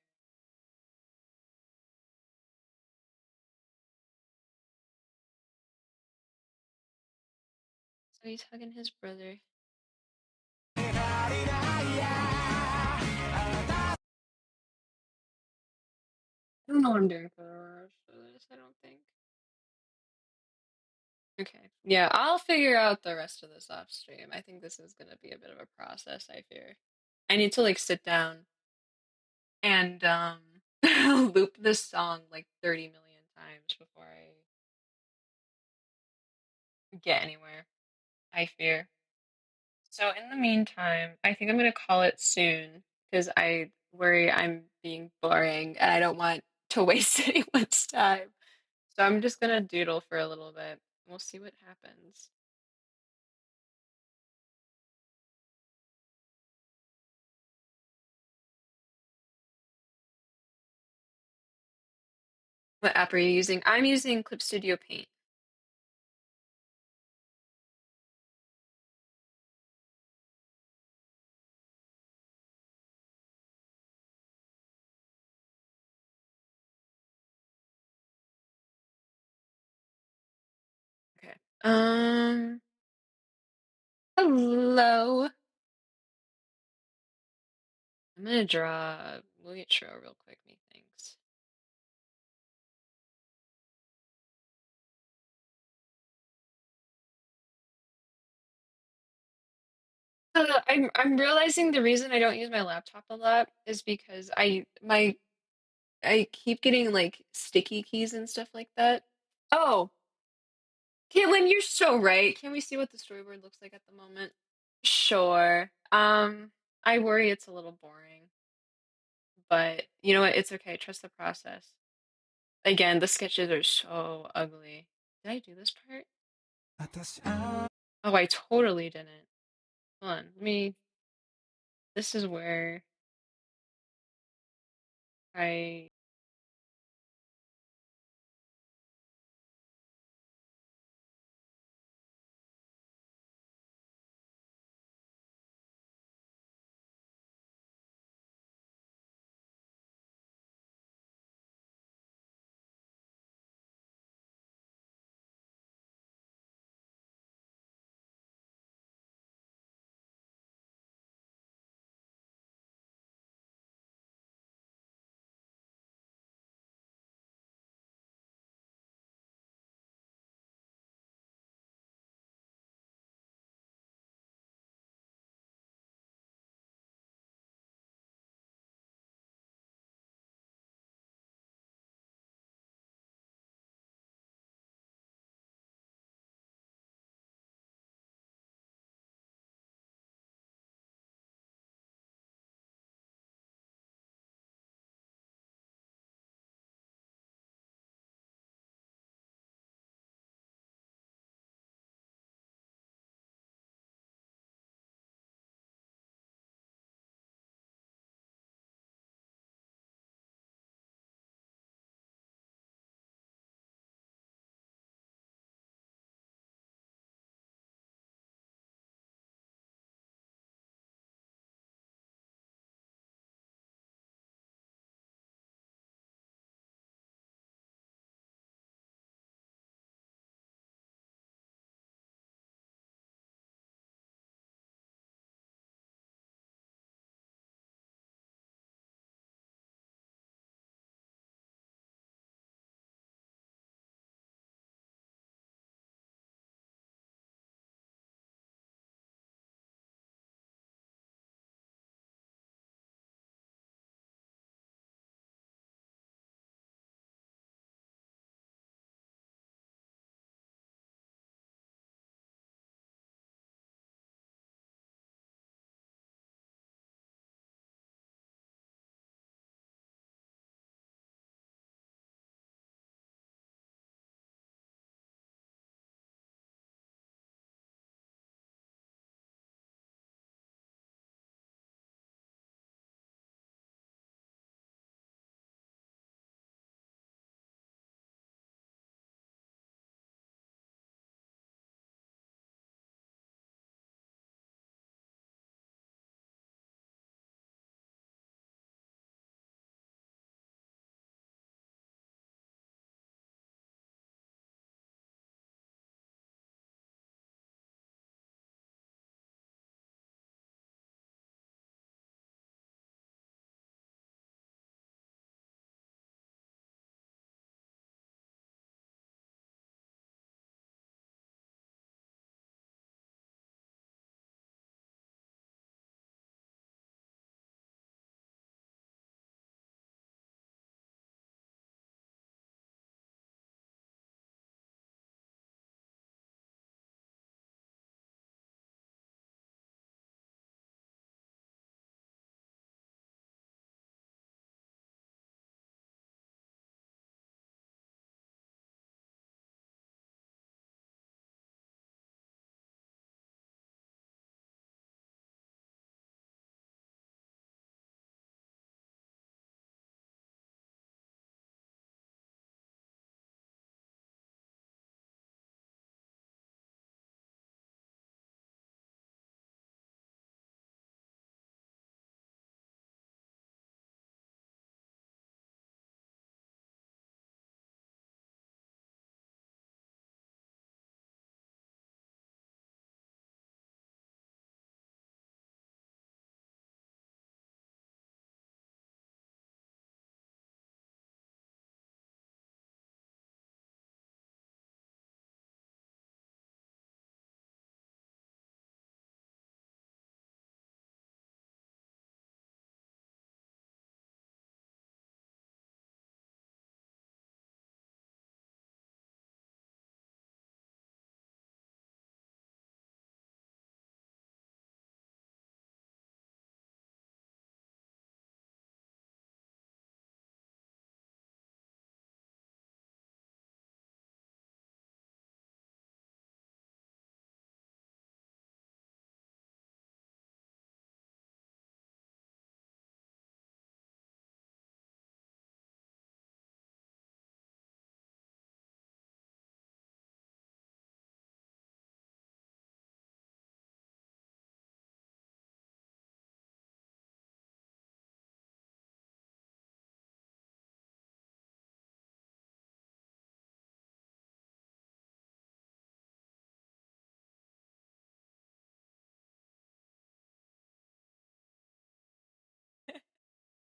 So he's hugging his brother. I don't know what I'm doing for the rest of this, I don't think. Okay. Yeah, I'll figure out the rest of this off stream. I think this is gonna be a bit of a process, I fear. I need to like sit down and loop this song like 30 million times before I get anywhere, I fear. So in the meantime, I think I'm gonna call it soon because I worry I'm being boring and I don't want to waste anyone's time. So I'm just gonna doodle for a little bit. We'll see what happens. What app are you using? I'm using Clip Studio Paint. Okay. Hello. I'm gonna draw Muichiro real quick, methinks. I'm realizing the reason I don't use my laptop a lot is because I keep getting like sticky keys and stuff like that. Oh, Caitlin, you're so right. Can we see what the storyboard looks like at the moment? Sure. I worry it's a little boring, but you know what? It's okay. Trust the process. Again, the sketches are so ugly. Did I do this part? Oh, I totally didn't. Hold on. This is where I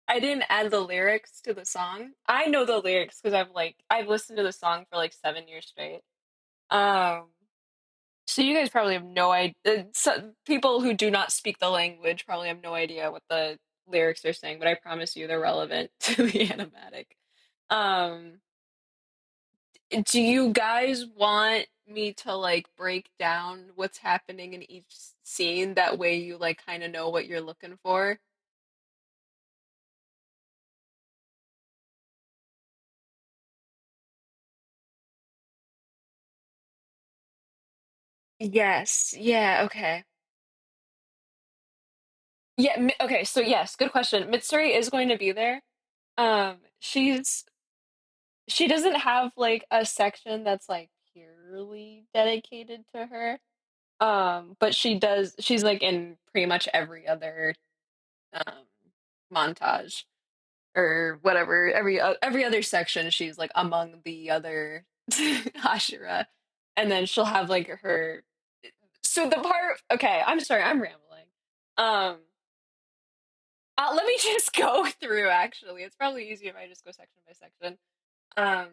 I didn't add the lyrics to the song. I know the lyrics because I've listened to the song for like 7 years straight. Um, so you guys probably have no idea. So, people who do not speak the language probably have no idea what the lyrics are saying, but I promise you they're relevant to the animatic. Um, do you guys want me to like break down what's happening in each scene? That way you like kind of know what you're looking for? Yes. Yeah. Okay. Yeah. Okay. So yes, good question. Mitsuri is going to be there. She doesn't have like a section that's like purely dedicated to her. But she does. She's like in pretty much every other um montage or whatever. Every other section, she's like among the other Hashira, and then she'll have like her. So the part. Okay, I'm sorry, I'm rambling. Um, let me just go through. Actually, it's probably easier if I just go section by section. Um,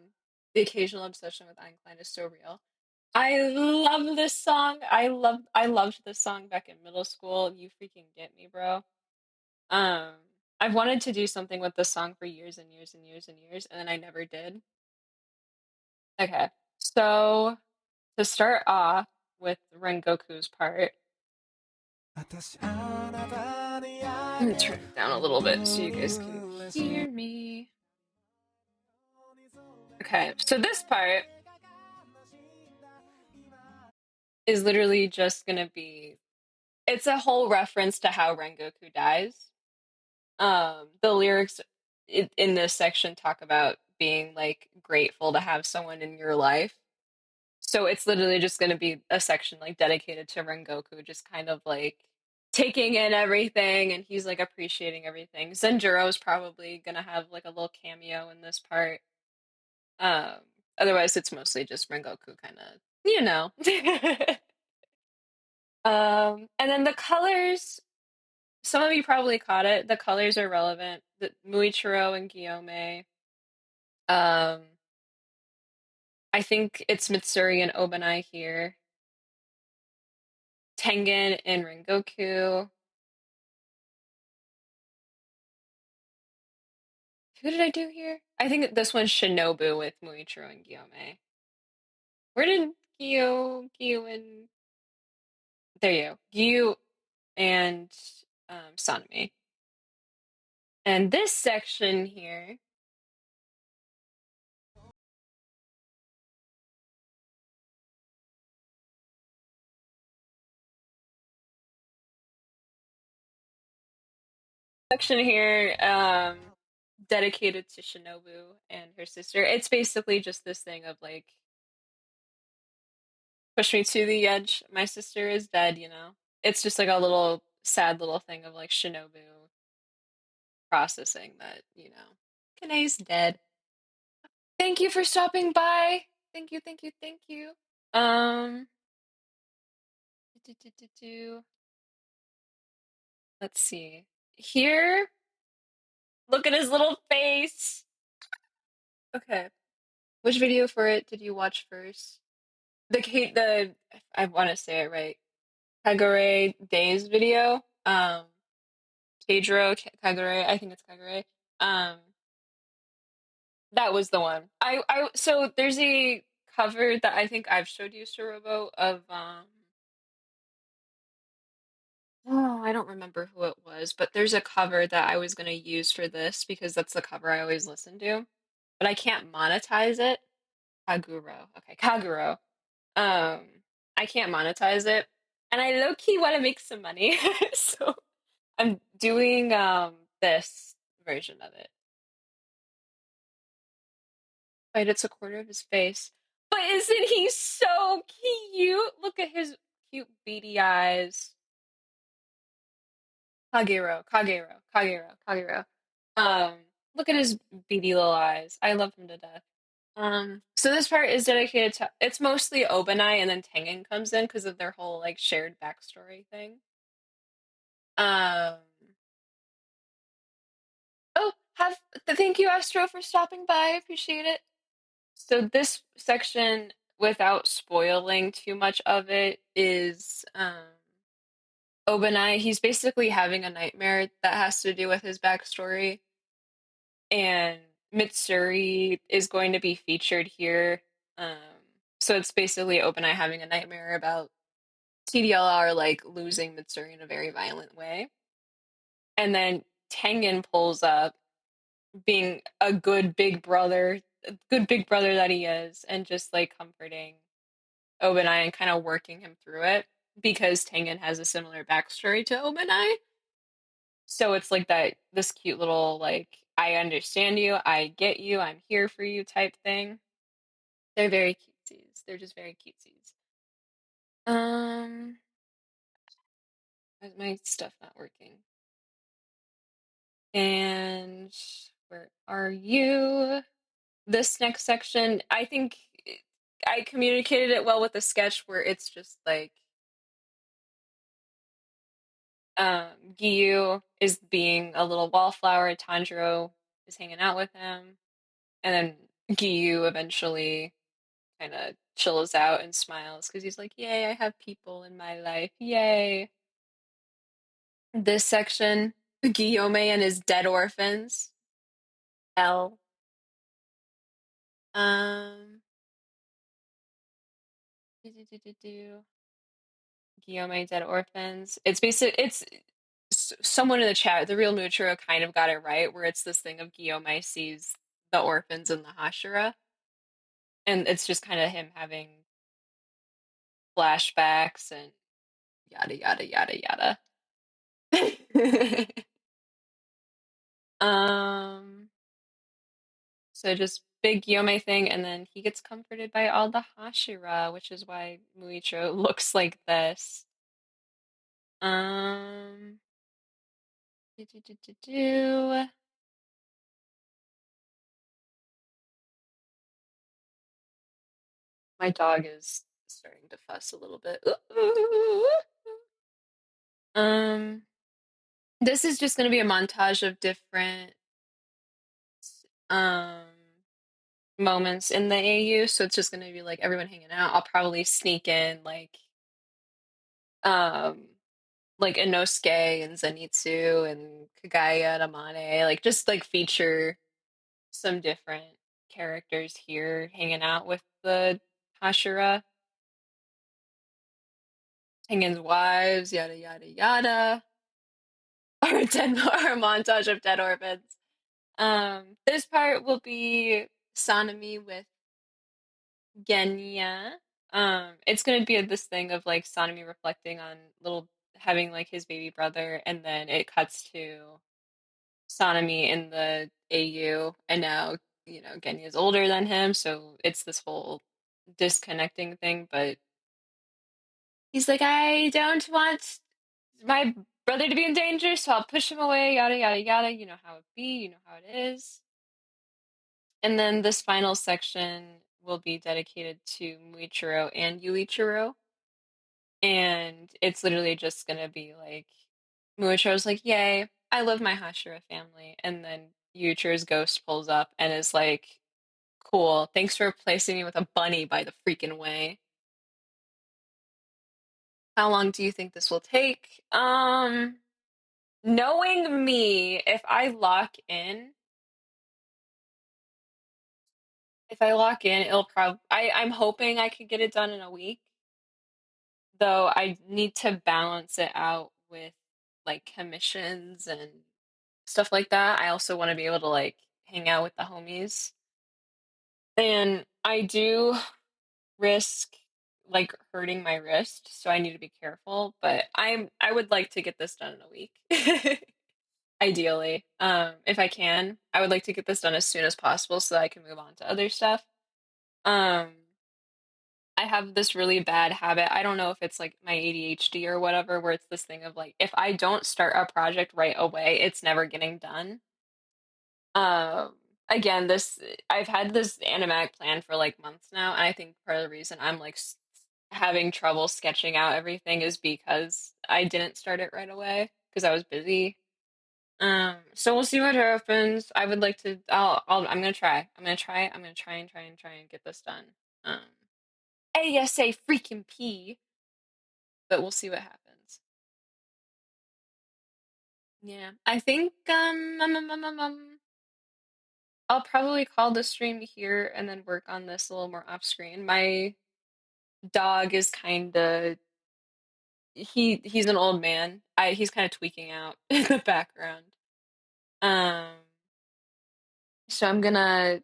the occasional obsession with Eincline is so real. I love this song. I loved this song back in middle school. You freaking get me, bro. Um, I've wanted to do something with this song for years and years and years and years, and then I never did. Okay, so to start off with Rengoku's part, I'm gonna turn it down a little bit so you guys can hear me. Okay, so this part is literally just gonna be it's a whole reference to how Rengoku dies. The lyrics in this section talk about being like grateful to have someone in your life. So it's literally just going to be a section like dedicated to Rengoku, just kind of like taking in everything and he's like appreciating everything. Zenjuro's probably going to have like a little cameo in this part. Um, Otherwise it's mostly just Rengoku kind of, you know. And then the colors, some of you probably caught it. The colors are relevant. The Muichiro and Guillaume. Um, I think it's Mitsuri and Obanai here. Tengen and Rengoku. Who did I do here? I think this one's Shinobu with Muichiro and Guillaume. Where did Gyu and there you go. Gyu and Sanemi. And this section here, dedicated to Shinobu and her sister. It's basically just this thing of like push me to the edge. My sister is dead, you know. It's just like a little sad little thing of like Shinobu processing that, you know, Kane's dead. Thank you for stopping by. Thank you, thank you, thank you. Um, do, do, do, do. Let's see. Here, look at his little face. Okay. Which video for it did you watch first? The I want to say it right. Kagure Days video. Teijiro Kagure. I think it's Kagure. Um, that was the one. So there's a cover that I think I've showed you, Sorobo, of oh, I don't remember who it was, but there's a cover that I was gonna use for this because that's the cover I always listen to. But I can't monetize it. Kaguro. Okay, Kaguro. Um, I can't monetize it. And I low key want to make some money. So I'm doing this version of it. Right, it's a quarter of his face. But isn't he so cute? Look at his cute beady eyes. Kagero. Um, Look at his beady little eyes. I love him to death. So this part is dedicated to it's mostly Obanai and then Tengen comes in because of their whole like shared backstory thing. Um, Thank you, Astro, for stopping by. I appreciate it. So this section, without spoiling too much of it, is Obanai. He's basically having a nightmare that has to do with his backstory, and Mitsuri is going to be featured here. Um, so it's basically Obanai having a nightmare about TDLR like losing Mitsuri in a very violent way. And then Tengen pulls up, being a good big brother that he is, and just like comforting Obanai and kind of working him through it because Tengen has a similar backstory to Obanai. So it's like that this cute little like I understand you, I get you, I'm here for you type thing. They're very cutesies. They're just very cutesies. Um, why is my stuff not working? And where are you? This next section, I think I communicated it well with the sketch where it's just like Giyu is being a little wallflower, Tanjiro is hanging out with him, and then Giyu eventually kind of chills out and smiles because he's like, "Yay, I have people in my life. Yay." This section, Guillaume and his dead orphans. L. Um, do, do, do, do, do. Guillaume Dead Orphans. It's basic. It's someone in the chat. The real Muchiro kind of got it right, where it's this thing of Guillaume sees the orphans in the Hashira, and it's just kind of him having flashbacks and yada yada yada yada. um. So just big Guillaume thing, and then he gets comforted by all the Hashira, which is why Muichiro looks like this. Um. Do, do, do, do, do. My dog is starting to fuss a little bit. Um, this is just going to be a montage of different um moments in the AU, so it's just going to be like everyone hanging out. I'll probably sneak in um like Inosuke and Zenitsu and Kagaya and Amane, like just like feature some different characters here hanging out with the Hashira, Tengen's wives, yada yada yada. Or or a montage of dead orphans. This part will be Sanemi with Genya. It's gonna be this thing of like Sanemi reflecting on little having like his baby brother, and then it cuts to Sanemi in the AU, and now Genya is older than him, so it's this whole disconnecting thing. But he's like, I don't want my brother to be in danger, so I'll push him away, yada, yada, yada. You know how it be, you know how it is. And then this final section will be dedicated to Muichiro and Yuichiro. And it's literally just gonna be like, Muichiro's like, yay, I love my Hashira family. And then Yuichiro's ghost pulls up and is like, cool, thanks for replacing me with a bunny by the freaking way. How long do you think this will take? Knowing me, if I lock in, it'll probably I'm hoping I could get it done in a week, though I need to balance it out with like commissions and stuff like that. I also want to be able to like hang out with the homies. And I do risk like hurting my wrist, so I need to be careful, but I would like to get this done in a week. Ideally. If I can, I would like to get this done as soon as possible so that I can move on to other stuff. Um, I have this really bad habit. I don't know if it's like my ADHD or whatever, where it's this thing of like, if I don't start a project right away, it's never getting done. Um, again, I've had this animatic plan for like months now, and I think part of the reason I'm like having trouble sketching out everything is because I didn't start it right away because I was busy. So we'll see what happens. I would like to. I'm gonna try. I'm gonna try. I'm gonna try and try and try and get this done. Um, ASA freaking P. But we'll see what happens. Yeah, I think I'll probably call the stream here and then work on this a little more off screen. My dog is kind of he's an old man. He's kind of tweaking out in the background. Um, so I'm gonna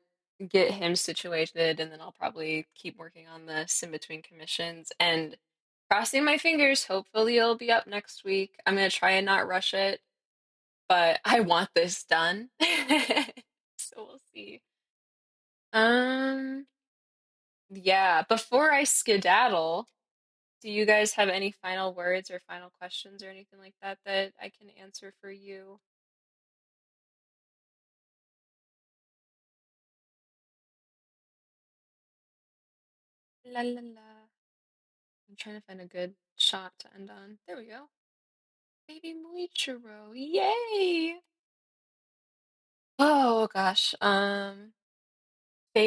get him situated and then I'll probably keep working on this in between commissions and crossing my fingers, hopefully it'll be up next week. I'm gonna try and not rush it, but I want this done. So we'll see. Um, yeah, before I skedaddle, do you guys have any final words or final questions or anything like that that I can answer for you? La la la. I'm trying to find a good shot to end on. There we go. Baby Muichiro. Yay! Oh gosh. Fave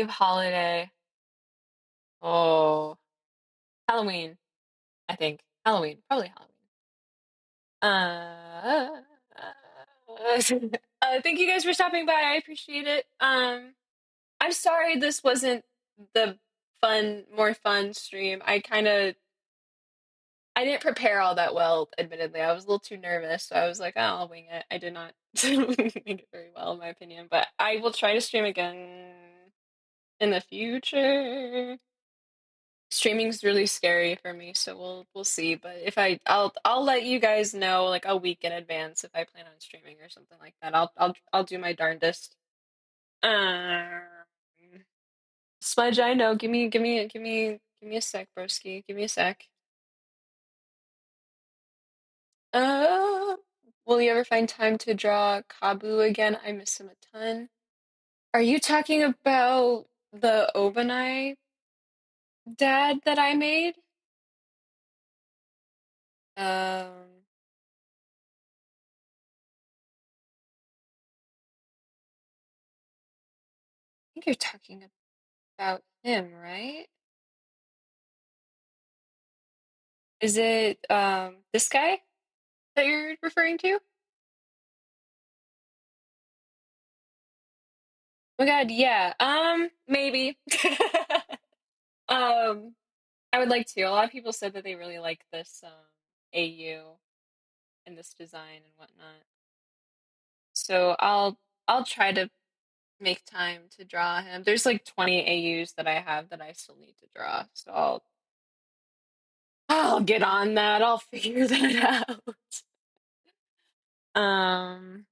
holiday. Oh, Halloween, I think. Halloween, probably Halloween. Thank you guys for stopping by. I appreciate it. I'm sorry this wasn't the more fun stream. I didn't prepare all that well, admittedly. I was a little too nervous, so I was like, oh, I'll wing it. I did not make it very well, in my opinion, but I will try to stream again in the future. Streaming's really scary for me, so we'll see. But if I'll let you guys know like a week in advance if I plan on streaming or something like that. I'll do my darndest. Um, Smudge, I know. Give me a sec, broski. Give me a sec. Uh, will you ever find time to draw Kabu again? I miss him a ton. Are you talking about the Obanai dad that I made? I think you're talking about him, right? Is it this guy that you're referring to? Oh my God, yeah. Maybe. Um, I would like to. A lot of people said that they really like this AU and this design and whatnot. So I'll try to make time to draw him. There's like 20 AUs that I have that I still need to draw. So I'll get on that. I'll figure that out. Um,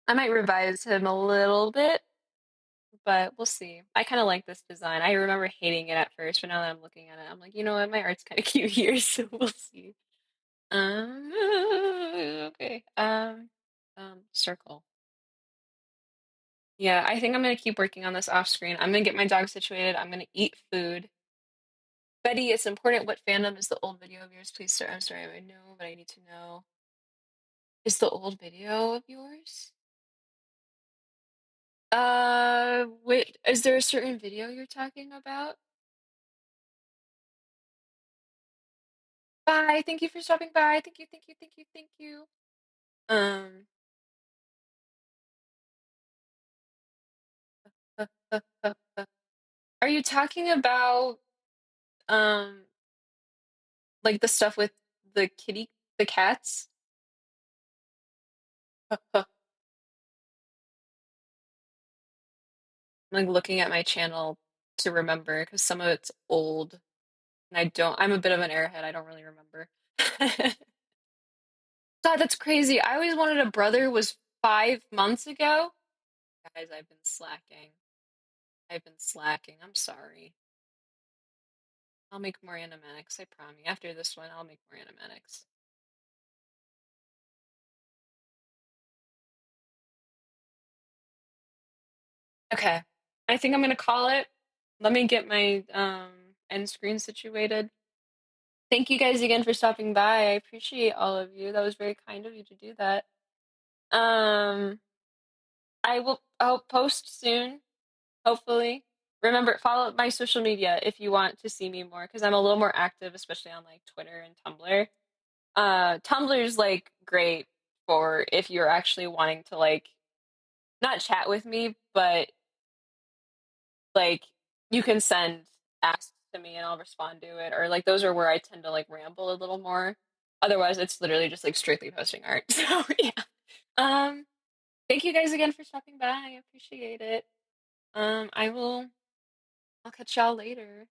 I might revise him a little bit, but we'll see. I kind of like this design. I remember hating it at first, but now that I'm looking at it, I'm like, you know what? My art's kind of cute here, so we'll see. Um, okay. Circle. Yeah, I think I'm gonna keep working on this off screen. I'm gonna get my dog situated. I'm gonna eat food. Betty, it's important. What fandom is the old video of yours? Please, sir. I'm sorry, I know, but I need to know. Is the old video of yours? Wait, is there a certain video you're talking about? Bye. Thank you for stopping by. Thank you, thank you, thank you, thank you. Um, are you talking about um like the stuff with the cats? I'm like looking at my channel to remember because some of it's old and I'm a bit of an airhead. I don't really remember. God, that's crazy. I always wanted a brother was 5 months ago. Guys, I've been slacking. I've been slacking. I'm sorry. I'll make more animatics, I promise. After this one, I'll make more animatics. Okay. I think I'm gonna call it. Let me get my end screen situated. Thank you guys again for stopping by. I appreciate all of you. That was very kind of you to do that. Um, I'll post soon, hopefully. Remember, follow my social media if you want to see me more, because I'm a little more active, especially on like Twitter and Tumblr. Tumblr's like great for if you're actually wanting to like not chat with me, but like you can send asks to me and I'll respond to it. Or like those are where I tend to like ramble a little more. Otherwise, it's literally just like strictly posting art. So yeah. Um, Thank you guys again for stopping by. I appreciate it. I will. I'll catch y'all later.